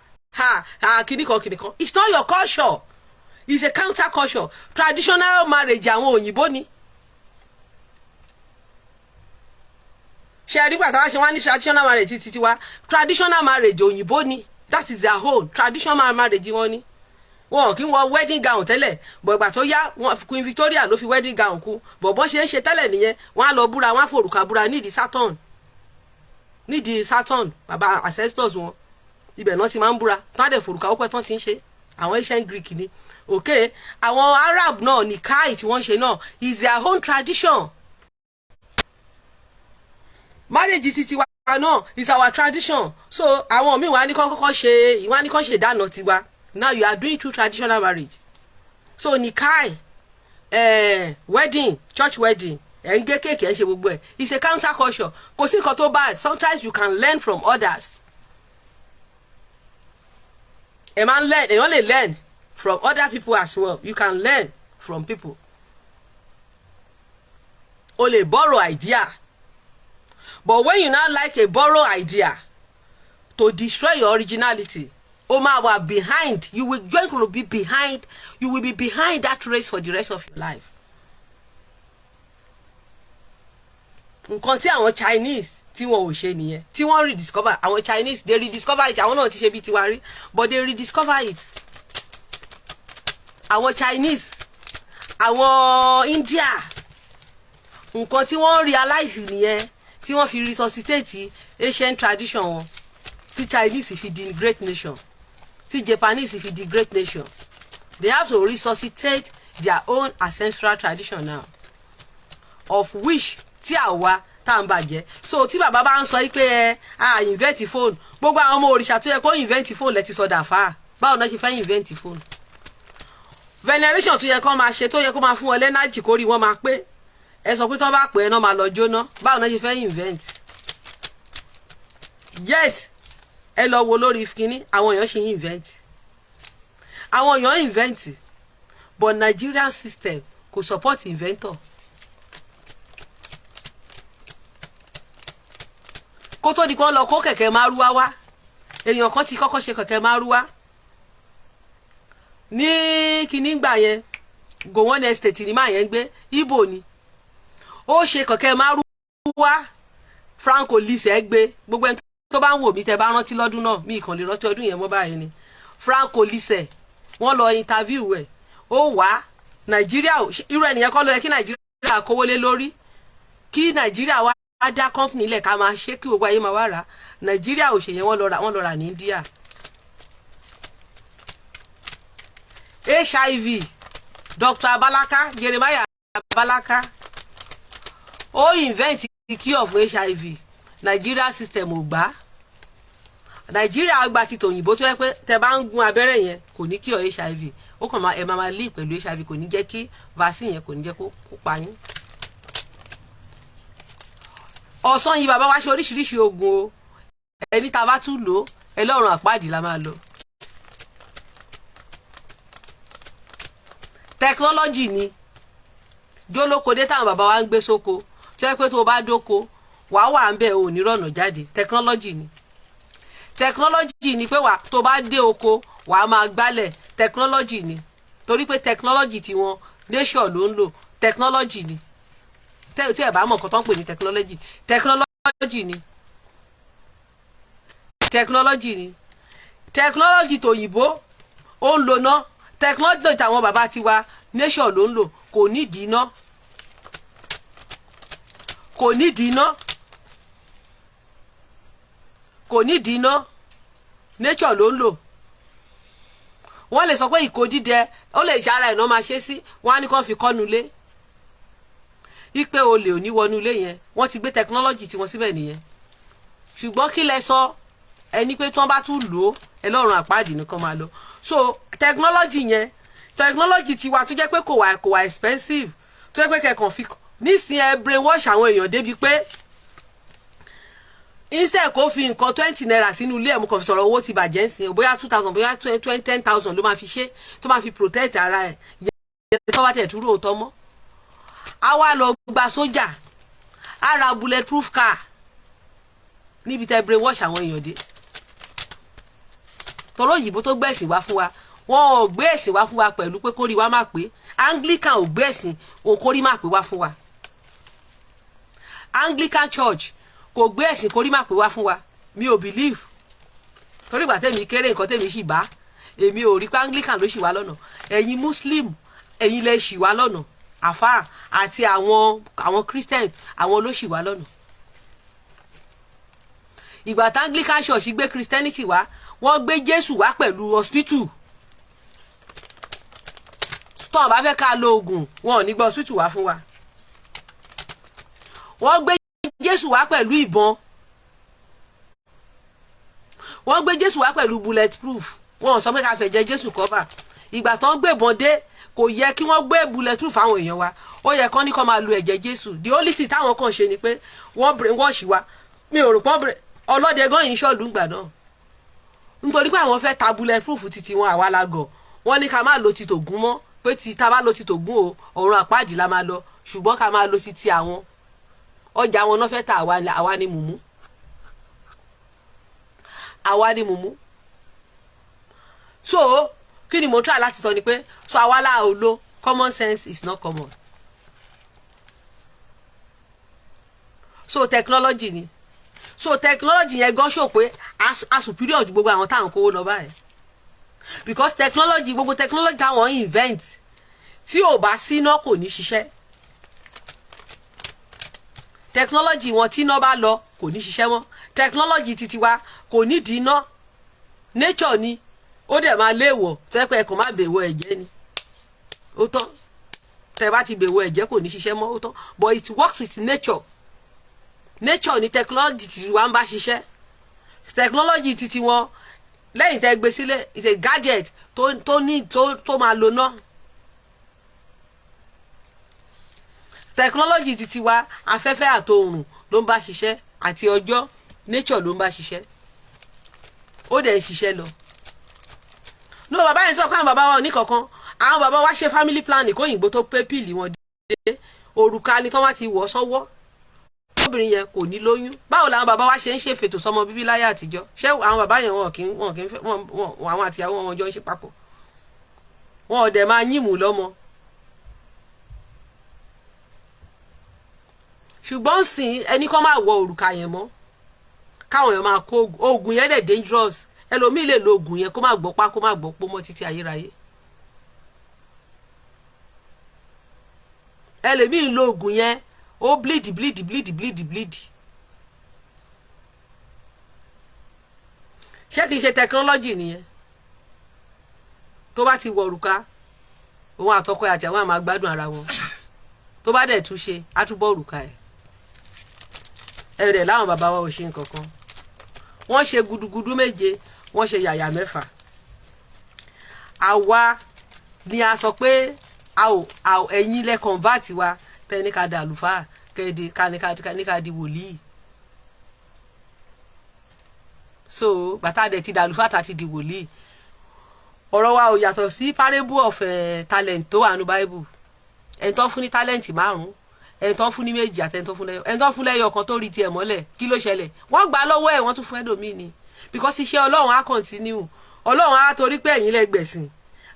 Kìnìkan. It's not your culture. It's a counter culture. Traditional marriage àwọn òyìnbó ni. Ṣé rí pàtàkì wá ṣe wá ní traditional marriage títí wá? Traditional marriage òyìnbó ni. That is their own. Traditional marriage wọn ni. Wọn kì í wọ wedding gown tẹ́lẹ̀, bọ̀ ìgbà tó yá Queen Victoria ló fi wedding gown kú, bọ̀ bọ́n ṣe ń ṣe tẹ́lẹ̀ nìyẹn. Wọ́n á lọ búra, wọ́n á forùkà búra nídìí Saturn bàbá ancestors wọn. Ibẹ̀ náà ti máa ń búra tán á dẹ̀ forùkà ó pẹ́ tán ti ń ṣe. Àwọn ancient Greek ni. Okay, àwọn Arab náà ní káì tí wọ́n ṣe náà is their own tradition. Marriage títí wa náà is our tradition. So àwọn míì wá ní kọ́kọ́ ṣe ìwá ní kọ́ ṣe ìdáná tiwa. Now you are doing two traditional marriage. So nikai, wedding, church wedding, ń gé kéèkì ẹ̀ ń ṣe gbogbo ẹ̀. It's a counter culture. Kò sí nǹkan tó bad. Sometimes you can learn from others. Èèyàn lè learn from other people as well. You can learn from people. O lè borrow idea. But when you now like a borrow idea to destroy your originality, Oma were behind. You will going to be behind. You will be behind that race for the rest of your life. Nǹkan tí àwọn Chinese tí wọn ò ṣe nìyẹn. Tí wọ́n rediscover àwọn Chinese, they rediscover it. Àwọn náà ti ṣe bí tiwa rí, but they rediscover it. Àwọn Chinese, àwọn India, nǹkan tí wọ́n realize nìyẹn. tí wọ́n fi resuscitate ancient tradition wọn, tí Chinese fi di great nation, tí Japanese fi di great nation. They have to resuscitate their own ancestral tradition now, of which tí àwa tá ń bàjẹ́. So tí bàbá bá ń sọ pé invent phone, gbogbo àwọn ọmọ òrìṣà tó yẹ kó invent phone lẹ ti sọ dàfà. Báwo náà ṣe fẹ́ invent phone? Veneration tó yẹ kó máa ṣe, tó yẹ kó máa fún wọn lẹ́nàjì kórì wọ́n máa pé, ẹ sọ pé tó bá pè é náà máa lọ jóná. Báwo náà ṣe fẹ́ invent? Yet ẹ lọ wo lórí kíní, àwọn èèyàn ṣe invent, àwọn èèyàn invent, but Nigerian system kò support inventor. Kó tó di pé wọ́n lọ kó kẹ̀kẹ́ márúwá wá, èèyàn kan ti kọ́kọ́ ṣe kẹ̀kẹ́ márúwá ní kíní gbà yẹn, Gowon estate ni máa yẹn gbé, Igbo ni ó ṣe kẹ̀kẹ́ márúwá, Franco Lise gbé. Gbogbo ẹni tó bá ń wò mí tẹ́ bá rántí lọ́dún náà, mi kàn lè rántí ọdún yẹn mọ́ báyìí ni. Franco Lise wọ́n lọ interview ẹ̀, ó wá Nàìjíríà, irú ẹnìyẹn kọ́ ló yẹ kí Nàìjíríà kówó lé lórí, kí Nàìjíríà wá dá company lẹ̀ ká máa ṣe kí gbogbo ayé máa wá rà. Nàìjíríà ò ṣe yẹn, wọ́n lọ rà ní India. HIV, Dr. Abalaka, Jeremiah Abalaka, ó invent the cure of HIV. Nigeria system ò gbà. Nàìjíríà gba ti tòyìnbó tó yẹ pé tẹ́ bá ń gun abẹ́rẹ́ yẹn kò ní cure HIV, ó kàn máa ẹ máa live pẹ̀lú HIV, kò ní jẹ́ kí vaccine yẹn kò ní jẹ́ kó pa yín. Ọ̀sán yìí bàbá wa ṣe oríṣiríṣi oògùn o, ẹni tá a bá tún lò ẹlọ́run àpáàdì la máa lò. Technology ni jólókodé táwọn bàbá wa ń gbé sóko, tó yẹ pé tó bá dóko wàá wà ń bẹ̀ ò ní rọ̀nà jáde. Technology ni. Technology ni pé wà tó bá dé oko wàá máa gbálẹ̀. Technology ni, torí pé technology tiwọn nation ló ń lò. Technology ni, tí ẹ bá mọ̀ nǹkan tó ń pè ní technology, technology ni, technology ni. Technology tòyìnbó ó ń lò ná, technology tàwọn bàbá tiwa nation ló ń lò. Kò nídìí ná, kò nídìí ná, kò nídìí ná, nature ló ń lò. Wọ́n lè sọ pé ìkó dídẹ ó lè ṣara ẹ̀ náà máa ṣe sí, wọ́n á ní kàn fi kọ́nu lé, ipe olè ò ní wọnú ilé yẹn, wọ́n ti gbé technology tiwọn síbẹ̀ nìyẹn. Ṣùgbọ́n kí lẹ sọ, ẹni pé tí wọ́n bá tún lò ó ẹlọ́run àpáàdì nìkan máa lọ. So technology yẹn, technology tiwa tó jẹ́ pé kò wà expensive, tó jẹ́ pé kẹ̀kàn fi nísìnyí ẹ brainwash àwọn èèyàn débi pé instead kó fi nǹkan 20 naira sínú ilé ẹ̀, mo kàn fi sọ̀rọ̀ owó ti bàjẹ́ ń sìn, bóyá 2000 bóyá 10,000 ló máa fi ṣe, tó máa fi protect ara ẹ̀ yẹn tó bá tẹ̀ túrò òótọ́ mọ́. A wá lọ gba sójà, a ra bulletproof car níbi tẹ́ brainwash àwọn èèyàn dé. Tọ́rọ òyìnbó tó gbẹ̀sìn wá fún wa, wọn ò gbé ẹ̀sìn wá fún wa pẹ̀lú pé kórí wa má pé. Anglican ò gbé ẹ̀sìn kórí má pé wá fún wa. Anglican church kò gbé ẹ̀sìn kórí má pé wá fún wa. Mi ò believe, torí ìgbà tẹ́mi kéré nǹkan tẹ́mi sì bá, èmi ò rí pé Anglican ló ṣì wá lọ́nà. Ẹ̀yin Muslim ẹ̀yin lẹ ṣì wá lọ́nà, àfáà àti àwọn Christian àwọn ló ṣì wá lọ́nà. Ìgbà tí Anglican church gbé Christianity wá, wọ́n gbé Jésù wá pẹ̀lú hospital. Tó bá fẹ́ ká lo oògùn, wọn ò ní gbé hospital wá fún wa. Wọ́n gbé Jésù wá pẹ̀lú ìbọn, wọ́n gbé Jésù wá pẹ̀lú bulletproof. Wọn ò sọ pé ká fẹ̀jẹ̀ Jésù cover. Ìgbà tó ń gbé ìbọn dé, kò yẹ kí wọ́n gbé bulletproof àwọn èèyàn wa, ó yẹ kán ní kán máa lo ẹ̀jẹ̀ Jésù. The only thing táwọn kan ṣe ni pé wọ́n brainwash wa. Mi ò rò pọ́n ọlọ́dẹ gan yìí ṣọ́ọ̀dù ńgbà náà, nítorí pé àwọn fẹ́ ta bulletproof títí wọn àwa la gọ̀. Wọ́n ní ká máa lo ti tògún mọ́, pé tí ta bá lo ti tògún o ọ̀run àpáàdì la máa lọ, ṣùgbọ́n ká máa lo ti ti àwọn ọjà wọn náà fẹ́ ta àwa ni mùmú, àwa ni mùmú. So kí ni mo try láti sọ ni pé, so àwa la ò lo, common sense is not common. So technology ni, so technology yẹn gan ṣò pé a superior ju gbogbo àwọn táwọn kówó lọ báyìí, because technology, gbogbo technology táwọn invent tí ò bá síná kò ní ṣiṣẹ́. technology wọn tí iná bá lọ kò ní ṣiṣẹ́ mọ́ technology titi wa kò nídìí iná nature ni ó dẹ̀ máa léèwọ̀ tó yẹ pé ẹ̀kọ́ má bèèwọ̀ ẹ̀jẹ̀ ni ó tán tẹ́ bá ti bèèwọ̀ ẹ̀jẹ̀ kò ní ṣiṣẹ́ mọ́ ó tán but it works with nature ni technology titi wa ń bá ṣiṣẹ́ technology titi wọn lẹ́yìn tẹ́ gbé sílẹ̀ it's a gadget tó máa lò náà technology titi wa afẹ́fẹ́ àtòòrùn ló ń bá ṣiṣẹ́ àti ọjọ́ nature ló ń bá ṣiṣẹ́ ó dẹ̀ ń ṣiṣẹ́ lọ. no bàbá yẹn sọ pé àwọn bàbá wa ò ní kankan àwọn bàbá wa ṣe family planning kó òyìnbó tó pé píìlì wọn dé òrùka ni tó wá ti wọ̀ sọ́wọ́ obìnrin yẹn kò ní lóyún báwo làwọn bàbá wa ṣe ń ṣe fètò sọmọ bíbí láyé àtijọ́ ṣé àwọn bàbá yẹn wọn kì í fẹ́ àwọn àtìyàwó wọn jọ ń ṣe papọ̀ wọn ò dẹ̀ máa yín mú lọ́mọ. ṣùgbọ́n sìn ẹni kan máa wọ òrùka yẹn mọ́ káwọn èèyàn máa kó oògùn yẹn dẹ̀ dangerous ẹlòmíì lè lo oògùn yẹn kó má gbọ́ pa kó má gbọ́ pó mọ́ títí ayérayé ẹlòmíì lo oògùn yẹn ó bleed ṣé kìí ṣe technology nìyẹn tó bá ti wọ òrùka òun àtọkọ àti àwọn àmà gbádùn ara wọn tó bá dẹ̀ tún ṣe á túbọ̀ òrùka ẹ̀ ẹ̀rẹ̀ láwọn bàbá wa ò ṣe nǹkan kan wọ́n ṣe gudugudu méje wọ́n ṣe yàyà mẹ́fà àwa ni a sọ pé ẹ̀yin lẹ convert wa tẹ́ni ká da àlùfáà kẹ́ni ká di wòlíì so bàtà dẹ̀ ti da àlùfáà tá ti di wòlíì ọ̀rọ̀ wa ò yàtọ̀ sí parable of talent tó wà ní Bible ẹni tó fún ní talent 5 ẹni tó fún ní 2 àti ẹni tó fún lẹ́yọ kan tó rí tiẹ̀ mọ́lẹ̀ kí ló ṣẹlẹ̀ wọ́n gbà lọ́wọ́ ẹ̀ wọ́n tún fún ẹlòmíì ni because iṣẹ́ Ọlọ́run á continue Ọlọ́run á torí pé ẹ̀yin lẹ́gbẹ̀sìn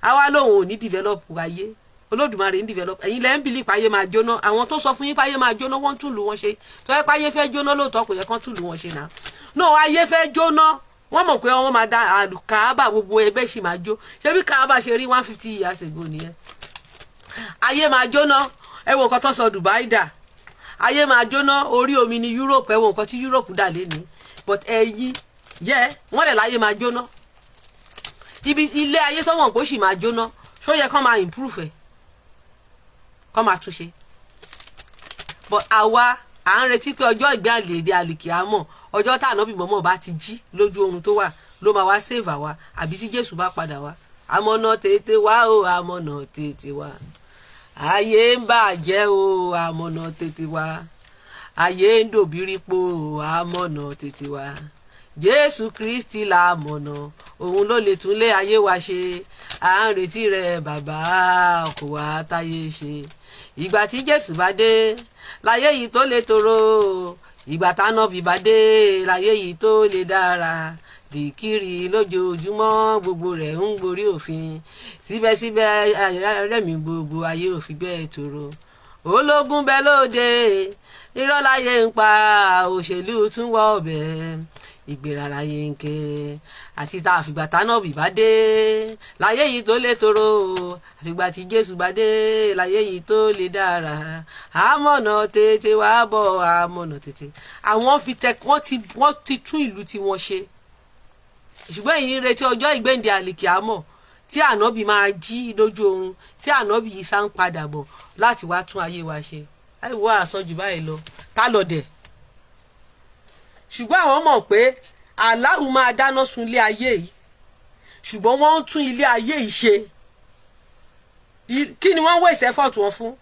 àwa lóun ò ní develop ayé Olódùmarè ń develop ẹ̀yin lẹ́ ń believe páyé máa jóná àwọn tó sọ fún yín páyé máa jóná wọ́n tún lù wọ́n ṣe tó yẹ páyé fẹ́ jóná lóòótọ́ kò yẹ kán tún lù wọ́n ṣe náà no ayé fẹ́ jóná wọ́n mọ̀ pé wọ́n máa da Káábà gbogbo ẹgbẹ́ sì máa jó ṣé bí Káábà ṣe rí 150 years ago nìyẹn ayé máa jóná ẹ wo nǹkan tó sọ Dubai dà ayé máa jóná orí omi ní Europe ẹ wo nǹkan tí Europe dà lẹ́ni but ẹ̀yí wọ́n lẹ̀ láyé máa jóná ibi ilé ayé tó wọ̀n kó sì máa jóná ṣó yẹ kán máa improve ẹ̀ kán máa túnṣe but àwa à ń retí pé ọjọ́ ìgbé àlèdè àlìkìámọ̀ ọjọ́ tá ànábì mọ́mọ́ bá ti jí lójú oorun tó wà ló máa wá save àwa àbí tí Jésù bá padà wá àmọ̀nà tètè wá o àmọ̀nà tètè wá ayé ń bàjẹ́ o àmọ̀nà tètè wá ayé ń dòbírípo o àmọ̀nà tètè wá Jésù Kristi la mọ̀nà òun ló lè tún lé ayé wa ṣe à ń retí rẹ bàbá kò wá táyé ṣe ìgbà tí Jésù bá dé láyé yìí tó lè tòrò ìgbà tánábì bá dé láyé yìí tó lè dára dìkìrì lójoojúmọ́ gbogbo rẹ̀ ń gorí òfin síbẹ̀síbẹ̀ rẹ̀mí gbogbo ayé òfin bẹ́ẹ̀ tòrò ológun bẹ lóde irọ́ láyé ń pa òṣèlú tún wọ́ ọbẹ̀ ìgbéra láyé ń ké àti tá àfìgbà tánábì bá dé láyé yìí tó lè tòrò àfìgbà tí Jésù bá dé láyé yìí tó lè dára àmọ̀nà tètè wá bọ̀ àmọ̀nà tètè àwọn wọ́n ti tún ìlú tí wọ́n ṣe ṣùgbọ́n èyí ń retí ọjọ́ ìgbéǹde àlìkìámọ̀ tí ànábì máa jí lójú oorun tí ànábì yìí sá ń padà bọ̀ láti wá tún ayé wa ṣe àìwọ́ àsọjù báyìí lọ tá lọ dẹ̀ ṣùgbọ́n àwọn mọ̀ pé Allahu máa dáná sun ilé ayé yìí ṣùgbọ́n wọ́n ń tún ilé ayé yìí ṣe kí ni wọ́n ń waste effort wọn fún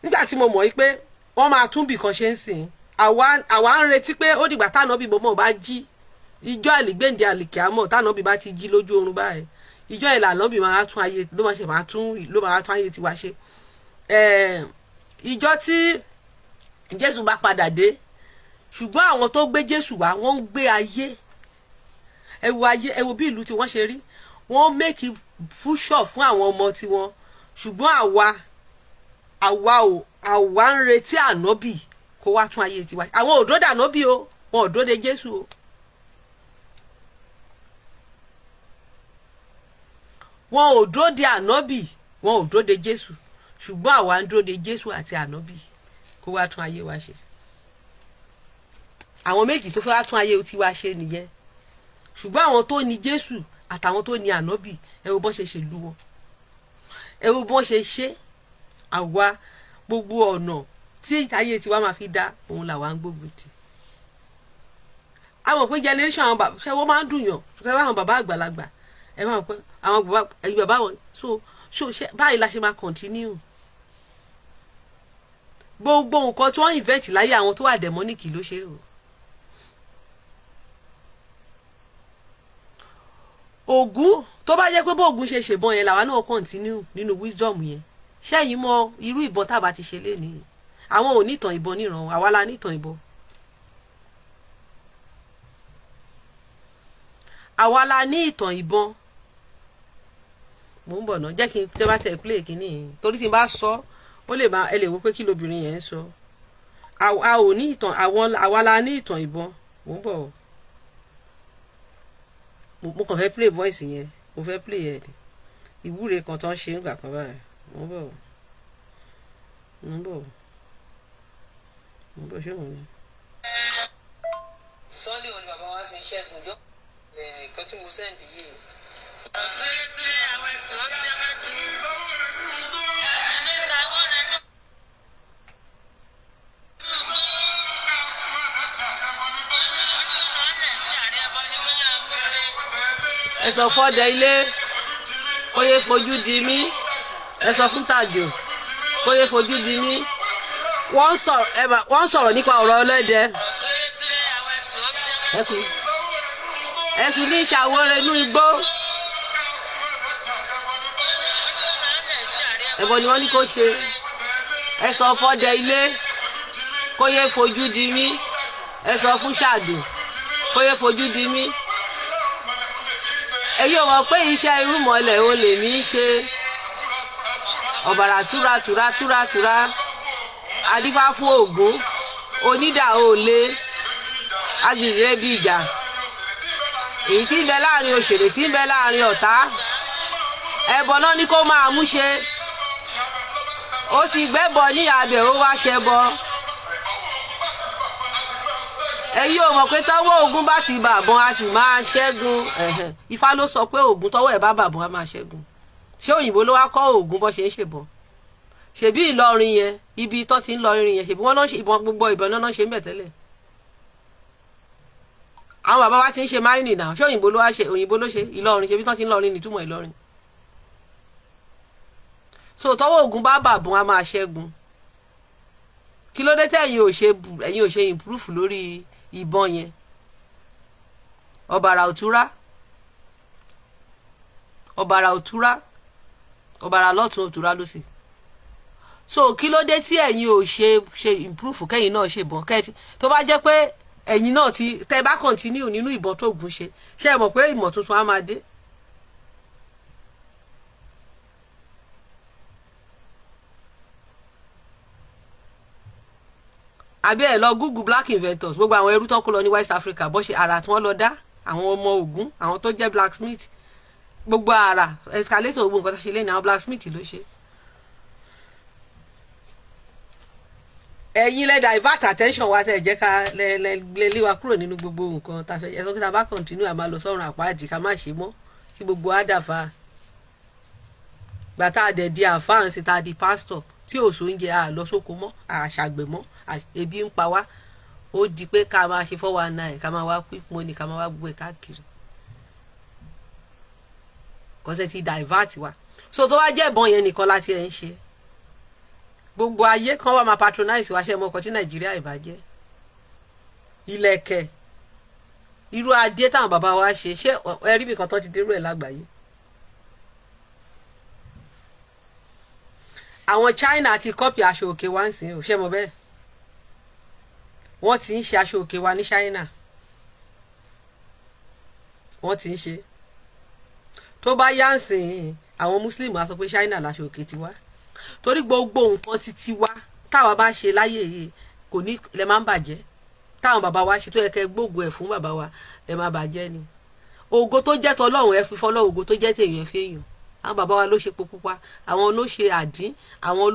nígbà tí mo mọ̀ yìí pé wọ́n máa tún bì kan ṣe ń sìn àwa ń retí pé ó dìgbà tánábì mọ́mọ́ bá jí ìjọ àlìgbéǹde àlìkìámọ̀ tánábì bá ti jí lójú oorun báyìí ìjọ ìlànà bí máa tún ayé ló máa tún ayé tiwa ṣe ìjọ tí Jésù bá padà dé ṣùgbọ́n àwọn tó gbé Jésù wá wọ́n ń gbé ayé ẹ wo bí ìlú tí wọ́n ṣe rí wọ́n make future fún àwọn ọmọ tiwọn ṣùgbọ́n àwa ń retí ànábì kó wá tún ayé tiwa àwọn òdòdó ànábì o wọn òdòdó Jésù o wọn ò dóde ànábì wọn ò dóde Jésù ṣùgbọ́n àwa ń dóde Jésù àti ànábì kó wá tún ayé wa ṣe àwọn méjì tó fẹ́ wá tún ayé tiwa ṣe nìyẹn. Ṣùgbọ́n àwọn tó ní Jésù àtàwọn tó ní ànábì, ẹ wo bọ́n ṣe ṣèlú wọn, ẹ wo bọ́n ṣe ṣe. Àwa gbogbo ọ̀nà tí ayé tiwa máa fi dá òun làwa ń gbógun tì. A mọ̀ pé generation àwọn bàbá ṣe wọ́n máa ń dùn yàn ṣùgbọ́n àwọn bàbá àgbàlagbà ẹ máa mọ̀ pé àwọn bàbá ẹ̀yìn bàbá wọn so ṣe báyìí la ṣe máa continue. Gbogbo nǹkan tí wọ́n invent láyé àwọn tó wà demonic ló ṣe o. Ògún tó bá jẹ́ pé bó Ògún ṣe ṣèbọn yẹn làwa náà continue nínú wisdom yẹn. Ṣẹ́yìn mọ irú ìbọn tá a bá ti ṣe lénìí. Àwọn ò ní ìtàn ìbọn níran, àwa la ní ìtàn ìbọn. Àwa la ní ìtàn ìbọn. Mo ń bọ̀ náà jẹ́ kí n tẹ́ bá tẹ̀ play kínní torí tí n bá sọ ó lè máa ẹ lè wo pé kí lobìnrin yẹn ń sọ. A ò ní ìtàn àwa la ní ìtàn ìbọn. Mo ń bọ̀. Mo kàn fẹ́ play voice yẹn, mo fẹ́ play ẹ̀ ìwúre kan tó ń ṣe nígbà kan báyìí. Mo ń bọ̀ ṣé mo ní. Sunday òní bàbá wa fi ṣẹ́gun jọ́ nǹkan tí mo sẹ́ndì yìí. Ẹ sọ fọ́dẹ ilé kó yé fojú di mí, ẹ sọ fún Tàjò kó yé fojú di mí. Wọ́n sọ̀rọ̀ nípa ọ̀rọ̀ ọlọ́dẹ. Ẹkùn ní ìṣàwọ̀rẹ̀ inú igbó. Ẹbọ ni wọ́n ní kó ṣe. Ẹ sọ fọ́dẹ ilé kó yé fojú di mí, ẹ sọ fún Ṣàdù kó yé fojú di mí. Èyí ò mọ̀ pé iṣẹ́ irúnmọlẹ̀ ò lè ní í ṣe. Ọ̀bàrà túra adífá fún Ògún onídà òòlé agbègbè bí ìjà èyí tí ń bẹ láàrin òṣèré tí ń bẹ láàrin ọ̀tá ẹbọ náà ní kó máa mú ṣe ó sì gbẹ́bọ ní abẹ ó wá ṣẹbọ. Èyí ò mọ̀ pé tọ́wọ́ Ògún bá ti bàbọn a sì máa ṣẹ́gun. Ifá ló sọ pé Ògún tọ́wọ́ ẹ̀ bá bàbọn a máa ṣẹ́gun. Ṣé òyìnbó ló wá kọ́ Ògún bó ṣe ń ṣèbọn? Ṣèbí Ìlọrin yẹn ibi tó ti ń lọ irin yẹn ṣèbí wọ́n náà ìbọn gbogbo ìbọn náà ṣe ń bẹ̀ tẹ́lẹ̀. Àwọn bàbá wa ti ń ṣe máìnì náà ṣé òyìnbó ló wá ṣe òyìnbó ló ṣe Ìlọrin ṣèbí tó ti ń lọ irin nìtúmọ̀ Ìlọrin. So tọ́wọ́ Ògún bá bàbọn a máa ṣẹ́gun. Kí ló dé tẹ́ ẹ̀yin ò ṣe improve lórí ìbọn yẹn? Ọ̀bàrà òtúrá lọ́tún òtúrá lósì. So kí ló dé tí ẹ̀yin ò ṣe improve kẹ́yìn náà ṣe ìbọn kẹ́ẹ̀tì tó bá jẹ́ pé ẹ̀yin náà ti tẹ́ bá continue nínú ìbọn tó Ògún ṣe ṣé ẹ mọ̀ pé ìmọ̀ tuntun á máa dé. Àbí ẹ lọ Google black inventors gbogbo àwọn ẹrú tó kó lọ ní West Africa bó ṣe àrà tí wọ́n lọ dá àwọn ọmọ Ògún àwọn tó jẹ́ blacksmith gbogbo àrà escalator gbogbo nǹkan tó ṣe lé ní àwọn blacksmith ló ṣe. Ẹ̀yin lẹ divert attention wa tẹ́ jẹ́ ká lé wa kúrò nínú gbogbo nǹkan tá fẹ́ ẹ sọ pé tá bá continue àmà lọ sọ́run àpáàdì ká má ṣe mọ́ kí gbogbo á dàfà gbà tá a dẹ̀ di àfáàn sí tá a di pastor tí ò sóúnjẹ a lọ sóko mọ́ àṣàgbẹ̀ mọ́ ebi ń pa wá ó di pé ká máa ṣe 419 ká máa wá quick money ká máa wá gbé káàkiri kọ́sẹ̀ ti divert wa so tó wá jẹ́ ìbọn yẹn nìkan láti ẹ̀ ń ṣe gbogbo ayé kan wá máa patronize wa ṣe mọ́ ọkọ̀ tí Nàìjíríà ìbàjẹ́ ilẹ̀kẹ̀ irú adé táwọn bàbá wa ṣe ṣé ẹrí mi kan tó ti dérú ẹ̀ lágbàáyé. Àwọn China ti kọ́pì aṣọ òkè wa ń sìn ò ṣe mọ̀ bẹ́ẹ̀ wọ́n ti ń ṣe aṣọ òkè wa ní China wọ́n ti ń ṣe tó bá yá ń sìn àwọn Muslim á sọ pé China láṣọ òkè ti wá torí gbogbo nǹkan títí wá táwa bá ṣe láyé yìí kò ní lè máa ń bàjẹ́ táwọn bàbá wa ṣe tó yẹ kẹ́ gbógun ẹ̀ fún bàbá wa ẹ máa bàjẹ́ ni ògo tó jẹ́ tọlọ́run ẹ fi fọlọ́run ògo tó jẹ́ tèèyàn fi èèyàn àwọn bàbá wa ló ṣe epo pupa àwọn ló ṣe àdín àwọn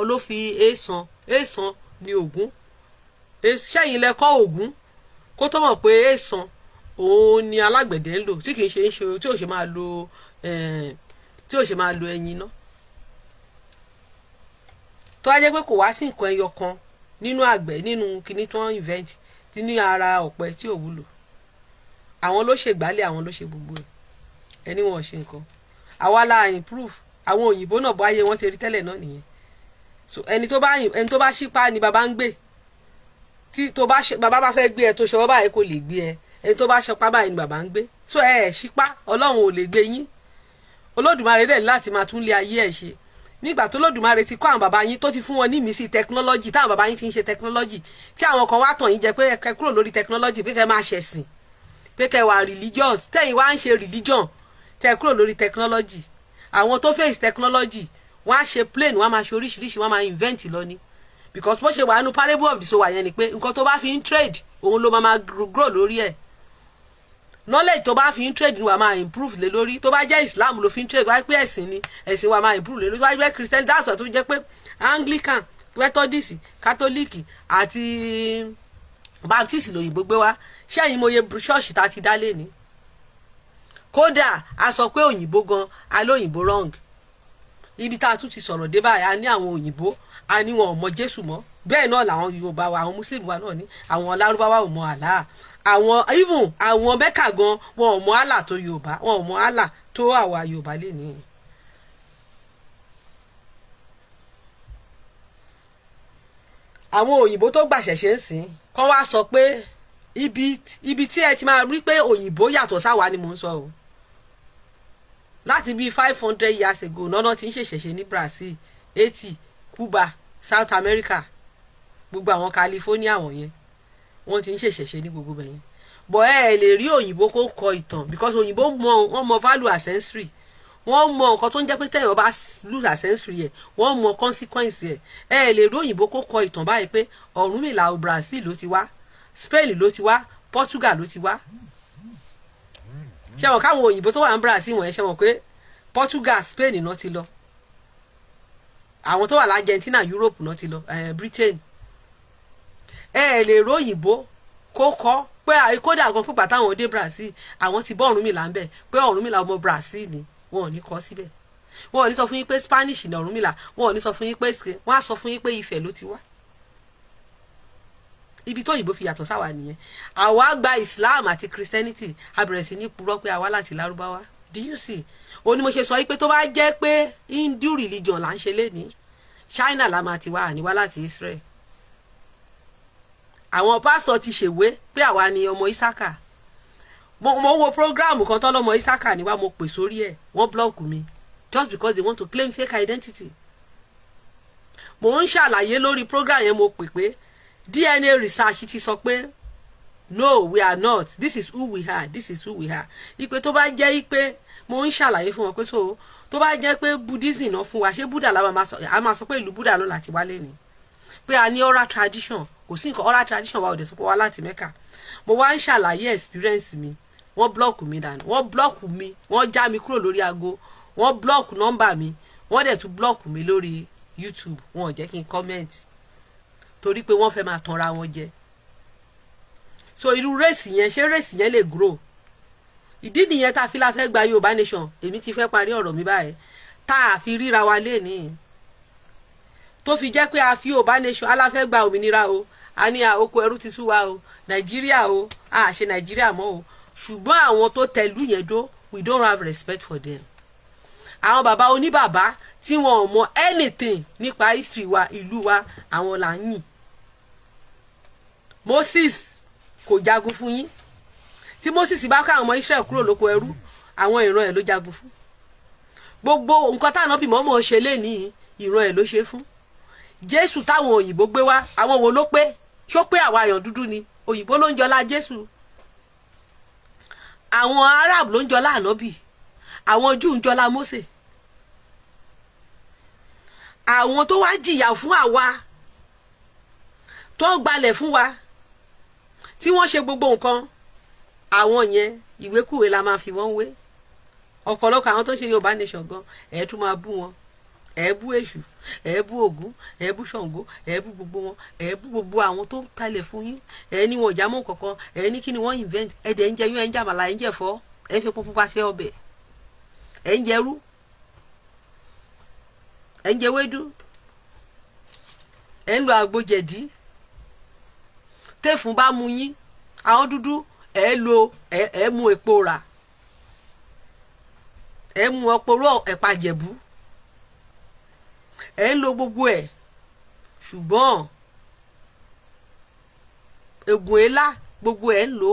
ló fi èèsàn ní Ògún sẹ́yìn lẹ́kọ́ Ògún kó tó mọ̀ pé èèsàn òun ni alágbẹ̀dẹ ń lò tí kì í ṣe tí ò ṣe máa lo ẹyin náà. tó wá jẹ́ pé kò wá sí nǹkan ẹyọ kan nínú àgbẹ̀ nínú kinní tó ń invent tí ní ara ọ̀pẹ tí ò wúlò. àwọn ló ṣe gbálẹ̀ àwọn ló ṣe gbogbo ẹ̀ ẹni wọn ò ṣe nǹkan. àwa la improve àwọn òyìnbó náà bọ́ ayé wọn ti rí tẹ́lẹ̀ náà nìyẹn. so ẹni tó bá ṣípá ni bàbá ń gbé tí bàbá bá fẹ́ gbé ẹ tó ṣọwọ́ báyìí kò lè gbé ẹ ẹni tó bá ṣọpá báyìí ni bàbá ń gbé. so ṣípá ọlọ́run ò lè gbé yín. olódùmarè dẹ̀ láti máa tún lé ayé ẹ̀ ṣe nígbà tó lódùmarè ti kọ́ àwọn bàbá yín tó ti fún wọn ní ìmísí tẹkinọ́lọ́jì táwọn bàbá yín ti ń ṣe tẹkinọ́lọ́jì tí àwọn kan wá tàn yín jẹ pé ẹ kúrò lórí tẹkinọ́lọ́jì pé kẹ́ máa ṣẹ̀sìn pé kẹ́ wà religious tẹ́yìn wá ń ṣe religion tẹ́ kúrò lórí tẹkinọ́lọ́jì. àwọn tó face tẹkinọ́lọ́jì wọ́n á ṣe plane wọ́n á máa ṣe oríṣiríṣi wọ́n á máa invent lọ ni because bó ṣe wà nínú parable of the sower yẹn ni pé nǹkan tó bá fi ń trade òun ló máa grow lórí ẹ̀. knowledge tó bá fi ń trade ni wà máa improve lé lórí. tó bá jẹ́ Islam ló fi ń trade wáyé pé ẹ̀sìn ni ẹ̀sìn wà máa improve lé lórí. tó bá jẹ́ Christian that's why tó jẹ́ pé Anglican Methodist Catholic àti Baptist lòyìnbó gbé wá ṣẹ́yìn mo ye ṣọ́ọ̀ṣì tá a ti dá lé ní. kódà a sọ pé òyìnbó gan alóyìnbó wrong. ibi tá a tún ti sọ̀rọ̀ dé báyìí a ní àwọn òyìnbó a ní wọn ò mọ Jésù mọ́ bẹ́ẹ̀ náà làwọn Yorùbá wa àwọn Muslim wa náà ní àwọn Lárúbáwá ò mọ Allah àwọn Mẹ́kà gan wọn ò mọ Allah tó Yorùbá wọn ò mọ Allah tó àwa Yorùbá lè ní. àwọn òyìnbó tó gbàṣẹ̀ṣẹ̀ ń sìn kọ́ wá sọ pé ibi tí ẹ ti máa rí pé òyìnbó yàtọ̀ sáwa ni mò ń sọ o. láti bíi 500 years ago náà ti ń ṣèṣẹ̀ṣẹ̀ ní Brazil Haiti Cuba South America gbogbo àwọn California wọ̀nyẹn wọ́n ti ń ṣèṣẹ̀ṣẹ̀ ní gbogbo bẹ̀yẹn. bọ̀ ẹ lè rí òyìnbó kó kọ ìtàn because òyìnbó wọ́n mọ value ancestry wọ́n mọ nǹkan tó ń jẹ́ pé tẹ̀yìn ọba lose ancestry ẹ̀ wọ́n mọ consequence ẹ̀ lè rí òyìnbó kó kọ ìtàn báyìí pé Ọ̀rúnmìlà Brazil ló ti wá Spain ló ti wá Portugal ló ti wá. ṣé wọn káwọn òyìnbó tó wà ní Brazil wọ̀nyẹn ṣé wọn pé Portugal Spain náà ti lọ àwọn tó wà l'Argentina Europe náà ti lọ Britain. ẹ lè rí òyìnbó kó kọ pé àìkódà gan pípa táwọn dé Brazil àwọn ti bọ́ Ọ̀rúnmìlà ń bẹ̀ pé Ọ̀rúnmìlà ọmọ Brazil ni wọn ò ní kọ síbẹ̀. wọn ò ní sọ fún yín pé Spanish ní Ọ̀rúnmìlà wọn ò ní sọ fún yín pé wọn á sọ fún yín pé Ifẹ̀ ló ti wá. ibi tó òyìnbó fi yàtọ̀ sáwa nìyẹn. àwa gba Islam àti Christianity a bẹ̀rẹ̀ sí ní purọ́ pé àwa láti Lárúbáwá. do you see? ó ní mo ṣe sọ yìí pé tó bá jẹ́ pé Hindu religion là ń ṣe lénìí China la máa ti wá àníwá láti Israel. àwọn pásítọ̀ ti ṣèwé pé àwa ni ọmọ Isaka. mo wo program kan tó lọ́mọ Isaka ni wá mo pè sórí ẹ̀ wọ́n block mi just because they want to claim fake identity. mo ń ṣàlàyé lórí program yẹn mo pè pé DNA research ti sọ pé no we are not this is who we are this is who we are. ipe tó bá jẹ́ ipe mo ń ṣàlàyé fún wọn pé so tó bá jẹ́ pé Buddhism náà fún wa ṣé Buddha la máa sọ pé ìlú Buddha náà láti wálé ni pé a ní oral tradition kò sí nǹkan oral tradition wa ò dẹ̀ sọ pé wá láti Mẹ́kà. mo wá ń ṣàlàyé experience mi wọ́n block mi dànù wọ́n block mi wọ́n já mi kúrò lórí aago wọ́n block nọ́mbà mi wọ́n dẹ̀ tún block mi lórí YouTube wọn ò jẹ́ kí n comment torí pé wọ́n fẹ́ máa tanra wọn jẹ. so irú race yẹn ṣé race yẹn lè grow? ìdí nìyẹn tá a fi la fẹ́ gba Yorùbá nation èmi ti fẹ́ parí ọ̀rọ̀ mi báyìí tá a fi ríra wa lénìí tó fi jẹ́ pé a fi Yorùbá nation aláfẹ́ gba òmìnira o a ní oko ẹrú ti sú wa o Nàìjíríà o a ṣe Nàìjíríà mọ́ o ṣùgbọ́n àwọn tó tẹ̀lú yẹn dó we don't have respect for them. àwọn bàbá oníbàbá tí wọn ò mọ anything nípa history wa ìlú wa àwọn là ń yìn. Moses kò jagun fún yín tí Moses bá ká àwọn ọmọ Israel kúrò lóko ẹrú àwọn ìran ẹ̀ ló jagun fún. gbogbo nǹkan táwọn náà bí mọ́mọ́ ṣe lé ní ìran ẹ̀ ló ṣe fún. Jésù táwọn òyìnbó gbé wá àwọn wo ló pé ṣó pé àwa àyàn dúdú ni òyìnbó ló ń jọlá Jésù. àwọn Arab ló ń jọlá ànábì àwọn Júù ń jọlá Mósè. àwọn tó wá jìyà fún àwa tó gbalẹ̀ fún wa tí wọ́n ṣe gbogbo nǹkan àwọn yẹn ìwékúwé la máa fi wọ́n wé. ọ̀pọ̀lọpọ̀ àwọn tó ń ṣe Yorùbá nation gan ẹ̀ tún máa bú wọn ẹ bú èṣù, ẹ bú Ògún, ẹ bú Ṣàngó, ẹ bú gbogbo wọn, ẹ bú gbogbo àwọn tó talẹ̀ fún yín, ẹ ní wọn ò já mọ́ kankan, ẹ ní kí ni wọ́n invent, ẹ dẹ̀ ń jẹ yún, ẹ ń jẹ àmàlà, ẹ ń jẹ ẹ̀fọ́, ẹ ń fi epo pupa sí ọbẹ̀, ẹ ń jẹ rú, ẹ ń jẹ wédú, ẹ ń lo àgbo jẹ̀dí, tẹ́fùn bá mu yín, àwọn dúdú ẹ mú epo rà, ẹ mú ọpọlọ ẹ̀pà jẹ̀bú, ẹ ń lo gbogbo ẹ̀, ṣùgbọ́n ègùn èlá gbogbo ẹ̀ ń lò,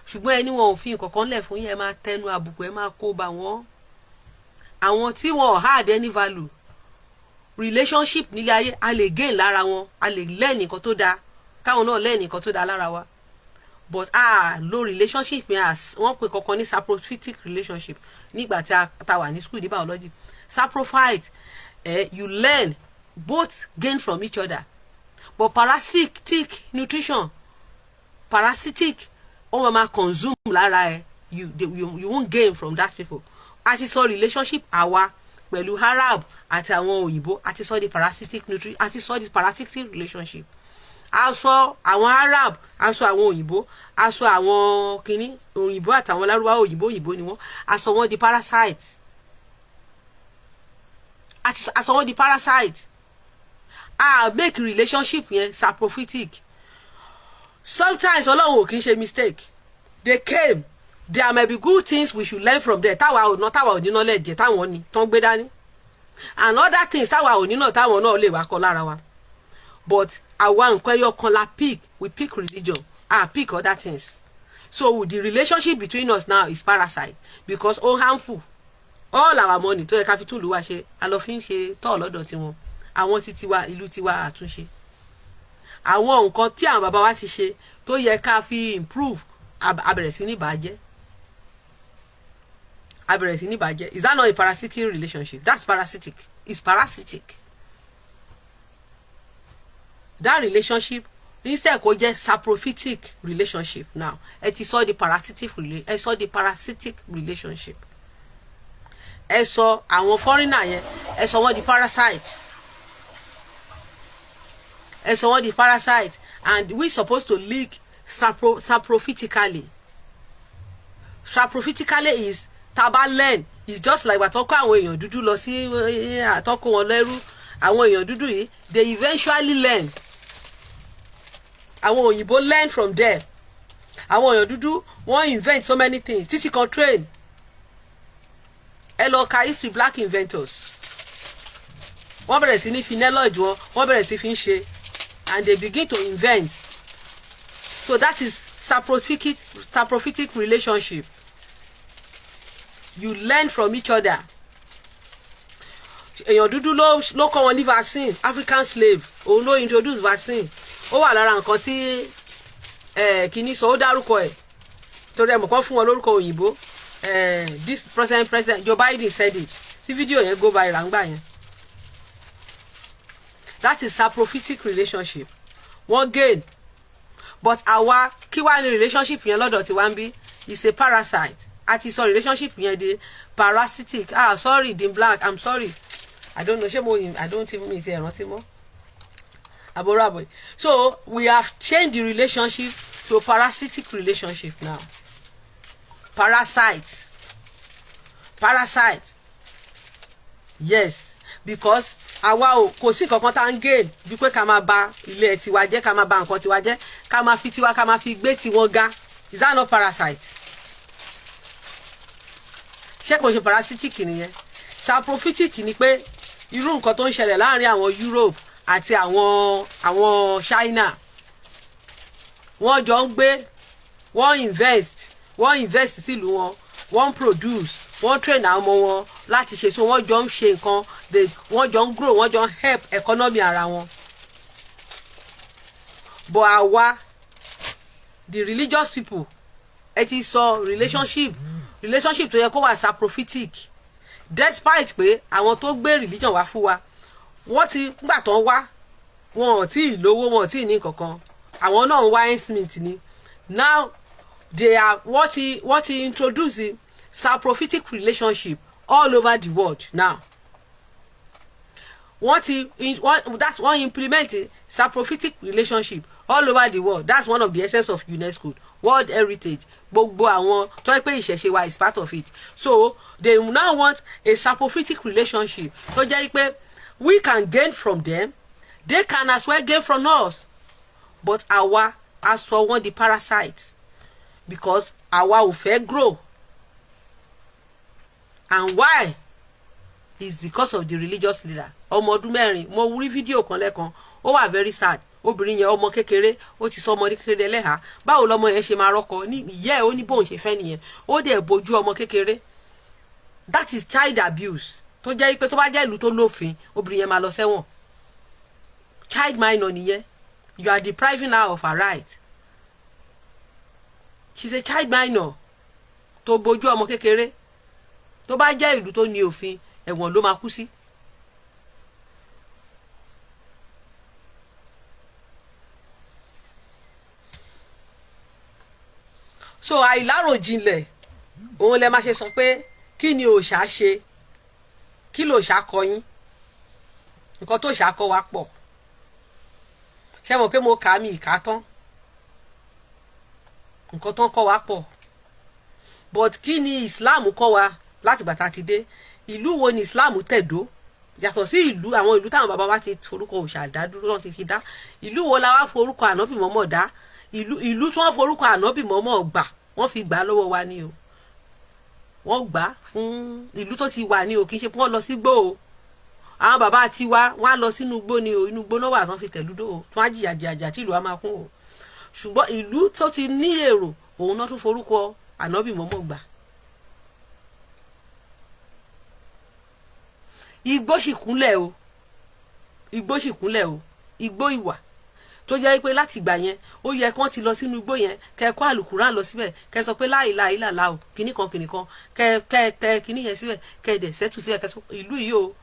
ṣùgbọ́n ẹni wọn ò fi nǹkan kan lẹ̀ fún yín, ẹ máa tẹnu àbùkù, ẹ máa kó bá wọn. Àwọn tí wọn ò had any value relationship nílé ayé, a lè gain lára wọn, a lè learn nǹkan tó dáa, káwọn náà learn nǹkan tó dáa lára wa, but lo relationship yẹn as wọ́n pè kankan ní saprophytic relationship nígbà tí a wà ní school ní biology. Saprophyte, you learn, both gain from each other, but parasitic nutrition, parasitic wọ́n máa consume lára ẹ, you won't gain from that people. A ti sọ relationship àwa pẹ̀lú Arab àti àwọn òyìnbó, a ti sọ di parasitic nutrition, a ti sọ di parasitic relationship. A sọ àwọn Arab, a sọ àwọn òyìnbó, a sọ àwọn kìíní òyìnbó àtàwọn lárúbáwá òyìnbó ni wọ́n, a sọ wọ́n di parasite, a sọ wọ́n di parasite. A make relationship yẹn saprophytic. Sometimes Ọlọ́run ò kì í ṣe mistake, they came, there may be good things we should learn from there, táwa ò ní knowledge táwọn ní tán gbé dání, and other things táwa ò ní náà táwọn náà lè wá kọ́ lára wa, but àwa nǹkan ẹyọ kan la pick, we pick religion, pick other things. So the relationship between us now is parasite, because all harmful. All our money tó yẹ ká fi tún lù wá ṣe, a lọ fi ń ṣe tọ́ lọ́dọ̀ tiwọn, àwọn ti tiwa ìlú tiwa àtúnṣe. Àwọn nǹkan tí àwọn bàbá wa ti ṣe tó yẹ ká fi improve, a bẹ̀rẹ̀ sí ní bàjẹ́, a bẹ̀rẹ̀ sí ní bàjẹ́. Is that not a parasitic relationship? That's parasitic. It's parasitic. That relationship instead kó jẹ́ saprophytic relationship now, ẹ ti sọ di parasitic relationship. Ẹ sọ àwọn foreigner yẹn, ẹ sọ wọ́n di parasite, ẹ sọ wọ́n di parasite, and we supposed to live saprophytically. Saprophytically is taba learn, is just like wàtọ́kọ́ àwọn èèyàn dúdú lọ sí àtọ́kọ́ wọn lẹ́rú, àwọn èèyàn dúdú yìí they eventually learn. Àwọn òyìnbó learn from them. Àwọn èèyàn dúdú wọ́n invent so many things títí kan train. Ẹ lọ ka history black inventors, wọ́n bẹ̀rẹ̀ sí ní fi knowledge wọ́n bẹ̀rẹ̀ sí fi ń ṣe, and they begin to invent. So that is saprophytic relationship. You learn from each other. Èèyàn dúdú ló kọ́ wọn ní vaccine, African slave òun ló introduce vaccine. Ó wà lára nǹkan tí kìíní sọ, ó dárúkọ ẹ̀ torí ẹ̀ mọ̀ kán fún wọn lórúkọ òyìnbó. This president Joe Biden said it, tí fídíò yẹn go viral ńgbà yẹn. That is saprophytic relationship. Wọ́n gain, but àwa kí wá ní relationship yẹn lọ́dọ̀ tí wá ń bí is a parasite. Àti sọ relationship yẹn di parasitic. Sorry the black, I'm sorry, I don't know, I don't even mean say ẹ̀rántí mọ́ aboraboy. So we have changed the relationship to a parasitic relationship now. Parasite, yes, because àwa kò sí kankan tá ń gain ju pé ká máa bà ilé tiwa jẹ́, ká máa bà nǹkan tiwa jẹ́, ká máa fi tiwa ká máa fi gbé tiwọn ga. Is that not parasite? Ṣé kò ṣe parasitic nìyẹn? Saprophytic ni pé irú nǹkan tó ń ṣẹlẹ̀ láàrin àwọn Europe àti àwọn China, wọ́n jọ ń gbé, wọ́n invest sílùú wọn, wọ́n produce, wọ́n train àwọn ọmọ wọn láti ṣe, so wọ́n jọ ń ṣe nǹkan, wọ́n jọ ń grow, wọ́n jọ ń help economy ara wọn. But àwa the religious people, ẹ ti sọ relationship tó yẹ kó wà saprophytic, despite pé àwọn tó gbé religion wá fún wa wọ́n ti gbà tán wá, wọn ò tí ì lówó, wọn ò tí ì ní kankan, àwọn náà ń wá instrument ni. Now they are what he introducing saprophytic relationship all over the world now. that's one implementing saprophytic relationship all over the world. That's one of the essence of UNESCO, World Heritage. Gbogbo àwọn tó ń pè ìṣẹ̀ṣe wa is part of it. So they now want a saprophytic relationship tó jẹ́ pé we can gain from them, they can as well gain from us, but àwa a sọ wọ́n di parasite because àwa ò fẹ́ grow. And why? Is because of the religious leader. Ọmọ ọdún mẹ́rin mo rí fídíò kan lẹ́kan ó wà very sad. Obìnrin yẹn ọmọ kékeré ó ti sọ ọmọdé kékeré lẹ́hàá báwo lọmọ yẹn ṣe máa rọ́kọ ní ìyá ẹ̀ ó ní bóun ṣe fẹ́ nìyẹn ó dẹ̀ bójú ọmọ kékeré. That is child abuse tó jẹ́ pé tó bá jẹ́ ìlú tó lófin obìnrin yẹn máa lọ sẹ́wọ̀n. Child minor nìyẹn. You are depriving her of her right. She's a child minor tó bójú ọmọ kékeré. Tó bá jẹ́ ìlú tó ní òfin ẹ̀wọ̀n ló máa kú sí. So àìláròjinlẹ̀ òun lẹ máa ṣe sọ pé kí ni òòṣà ṣe kí lòòṣà kọ yín nǹkan tó ṣàkọ wá pọ̀ ṣé mo pé mo kà á mi ìka tán nǹkan tó ń kọ́ wá pọ̀ but kí ni Islam kọ́ wa láti gbà tá a ti dé ìlú wo ni Islam tẹ̀dó yàtọ̀ sí ìlú àwọn ìlú táwọn bàbá wa ti forúkọ òòṣà dá dúró náà ti fi dá ìlú wo la wá forúkọ ànábì mọ́mọ́ dá ìlú tí wọ́n forúkọ ànábì mọ́mọ́ gbà wọ́n fi gbà lọ́wọ́ wa ni o wọ́n gbà fún ìlú tó ti wà ní o kì í ṣe pé wọ́n lọ sí gbó o àwọn bàbá ti wá wọ́n á lọ sínú igbó ni o inú igbó náà wà tán fi tẹ̀lúdó o tí wọ́n á jìyàjìyàjà tí ìlú wa máa kún o ṣùgbọ́n ìlú tó ti ní èrò òun náà tún forúkọ ànábì mọ́mọ́ gbà. Igbó sì kúnlẹ̀ o igbó ìwà tó jẹ́ pé láti ìgbà yẹn ó yẹ kán ti lọ sínú igbó yẹn kẹ́ kó àlùkùrán lọ síbẹ̀ kẹ́ sọ pé láìláì làlá o kìíní kan kẹ́ tẹ kìíní yẹn síbẹ̀ kẹ́ dẹ̀ sẹ́tù síbẹ̀ kẹ́ sọ ìlú yìí o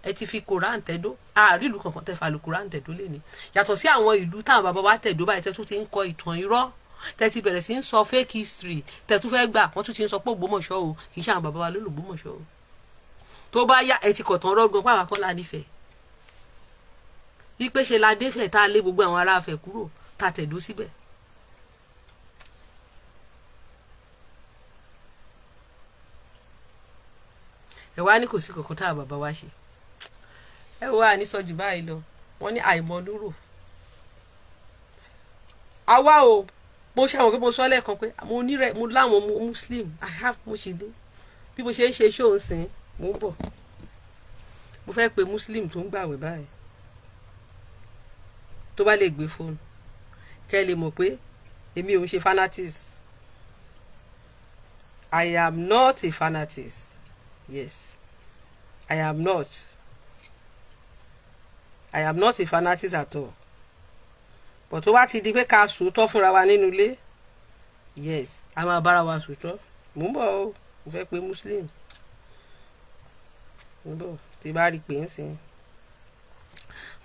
ẹ ti fi koran tẹ̀dó àárí ìlú kankan tẹ́ fa àlùkùrán tẹ̀dó lé ní yàtọ̀ sí àwọn ìlú táwọn bàbá wa tẹ̀dó báyìí tẹ́ tún ti ń kọ ìtàn irọ́ tẹ́ ti bẹ̀rẹ̀ sí ń sọ fake history tẹ́ tún fẹ́ gbà wọ́n tún ti ń sọ pé Ògbómọ̀ṣọ́ o kì í ṣe àwọn bàbá wa ló lò Ògbómọ̀ṣọ́ o tó bá yá ẹ ti kọ̀tàn rọ́gbọ́n pàwọn akọ́lá nífẹ̀ẹ́ wípé ṣe la dé fẹ̀ tá a lé gbogbo àwọn ará Ifẹ̀ kúrò tá a tẹ̀dó síbẹ̀. ẹ wá ní kò sí kankan tá a bàbá wa ṣe ẹ wá ní sọ jù báyìí lọ wọ́n ní àìmọ̀lúrò àwa o mo ṣàwọn pé mo sọ lẹ́ẹ̀kan pé mo láwọn muslim I have mo ṣe dé bí mo ṣe ń ṣe ṣóun sìn mo ń bọ̀ mo fẹ́ pe muslim tó ń gbàwẹ̀ báyìí tó bá lè gbé fóònù kẹ́ lè mọ̀ pé èmi ò ń ṣe fanatics I am not a fanatics yes I am not a fanatics at all but tó bá ti di pé ká sòótọ́ fúnra wa nínú ilé yes a máa bára wa sòótọ́ mo ń bọ̀ o mo fẹ́ pe muslim mo ń bọ̀ tí bá rí pé ń sìn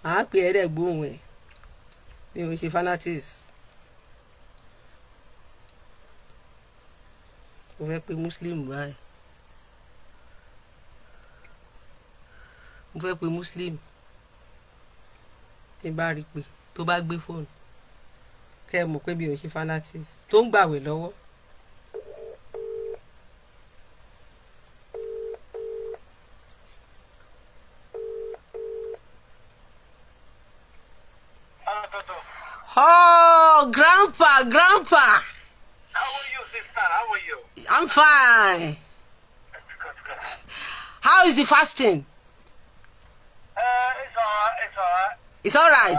màá pè é rẹ̀ gbóhùn ẹ̀ mi ò ṣe fanatics mo fẹ́ pe muslim báyìí mo fẹ́ pe muslim tí bá rí pé tó bá gbé fóònù kẹ́ ẹ mọ̀ pé mi ò ṣe fanatics tó ń gbàwẹ̀ lọ́wọ́. Oh, grandpa. How are you, sister? How are you? I'm fine. Good. How is the fasting? It's alright. It's all right.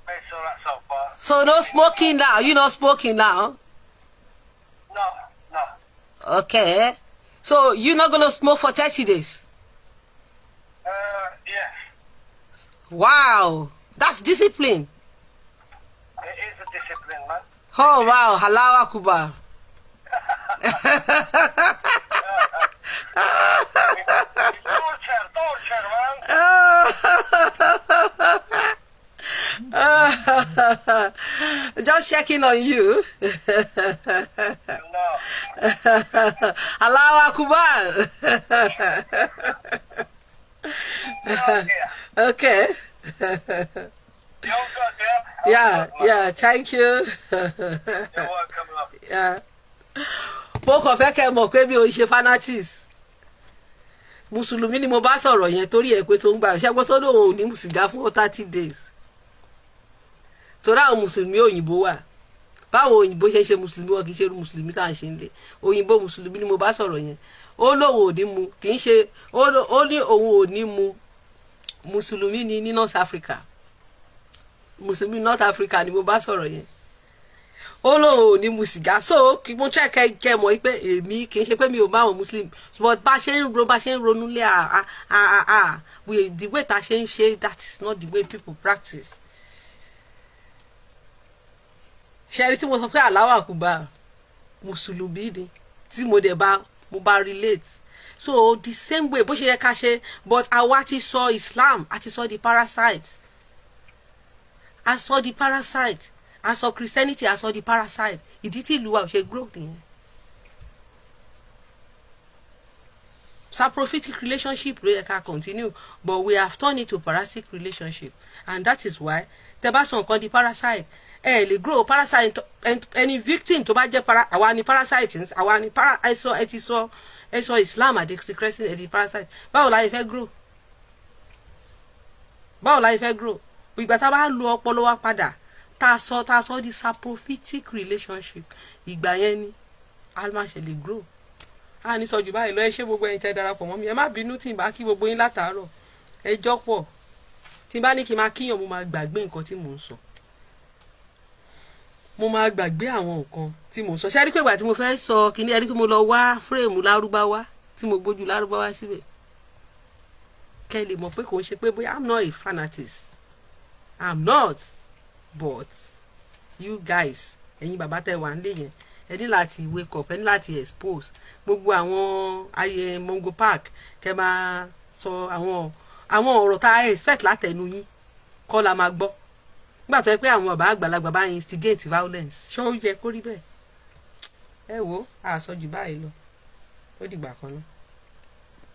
It's alright so far. So no smoking now. You not smoking now? No. Okay. So you're not gonna smoke for 30 days? Yes. Wow. That's discipline. It is a discipline, man. Oh wow. Allahu Akbar. Torture, man. Just checking on you. No. Allahu Akbar. Yeah. Okay. You all good, yeah? Yeah, thank you. You're welcome, love. Yeah. Mo kàn fẹ́ kẹ́ mọ̀ pé mi ò ṣe fanatics. Mùsùlùmí ni mo bá sọ̀rọ̀ yẹn torí ẹ̀ pé tó ń gbà ṣẹ́gbọ́n tó lóun ò ní sìgá fún 30 days. Torí àwọn mùsùlùmí òyìnbó wà. Báwo òyìnbó ṣe ń ṣe mùsùlùmí wọn kì í ṣe irú mùsùlùmí tá à ń ṣe ń lé. Òyìnbó mùsùlùmí ni mo bá sọ̀rọ̀ yẹn. Ó lóun ò ní mu kì í ṣe ó ní òun ò ní mu mùsùlùmí ni ní North Africa. Mùsùlùmí North Africa ni mo bá sọ̀rọ̀ yẹn. Ó lóun ò ní mu sìgá so kí mo tẹ́ kẹ́ mọ̀ pé èmi kì í ṣe pé mi ò bá àwọn muslim but bá ṣe ń ronú lé the way tá ṣe ń ṣe that is not the way people practice. ṣẹ́rí tí mo sọ pé Allahu Akbar mùsùlùmí ni tí mo bá relate so the same way bó ṣe yẹ ká ṣe but àwa ti sọ Islam àti sọ the parasite a sọ the parasite a sọ Christianity a sọ the parasite ìdí tí ìlú wa ò ṣe grow nìyẹn. Saprophytic relationship ló yẹ ká continue but we have turned it to parasitic relationship and that is why tẹ́ bá sọ nǹkan di parasite lè grow parasite any victim tó bá jẹ́ àwa ni parasite àwa ni ẹ sọ Islam àti Christianity ẹ̀dí parasite báwo la yẹ fẹ́ grow ìgbà tá a bá lo ọpọlọ wa padà tá a sọ di saprophytic relationship ìgbà yẹn ni alma ṣe lè grow a ní sọ jù báyìí lọ ẹ ṣé gbogbo ẹ̀yin tẹ́ darapọ̀ mọ́ mi ẹ má bínú tí n bá kí gbogbo yín látàárọ̀ ẹjọ́ pọ̀ tí n bá ní kí n máa kíyàn mo máa gbàgbé nǹkan tí mò ń sọ mo máa gbàgbé àwọn nǹkan tí mò ń sọ ṣé ẹ rí pé ìgbà tí mo fẹ́ sọ kíní ẹ rí pé mo lọ wá fúrèmù lárúbáwá tí mo gbójú lárúbáwá síbẹ̀ kẹ́ lè mọ̀ pé kò ń ṣe pé bóyá I'm not a fanatist I'm not but you guys ẹ̀yin bàbá tẹ́ wà nílé yẹn ẹ ní láti wake up ẹ ní láti expose gbogbo àwọn ayé Mongo Park kẹ́ máa sọ àwọn ọ̀rọ̀ tá a expect látẹnu yín kọ́ la máa gbọ́ nígbà tó yẹ pé àwọn bàbá àgbàlagbà bá instigate violence ṣé ó yẹ kó rí bẹ́ẹ̀ ẹ wo àsọjù báyìí lọ ó dìgbà kan náà.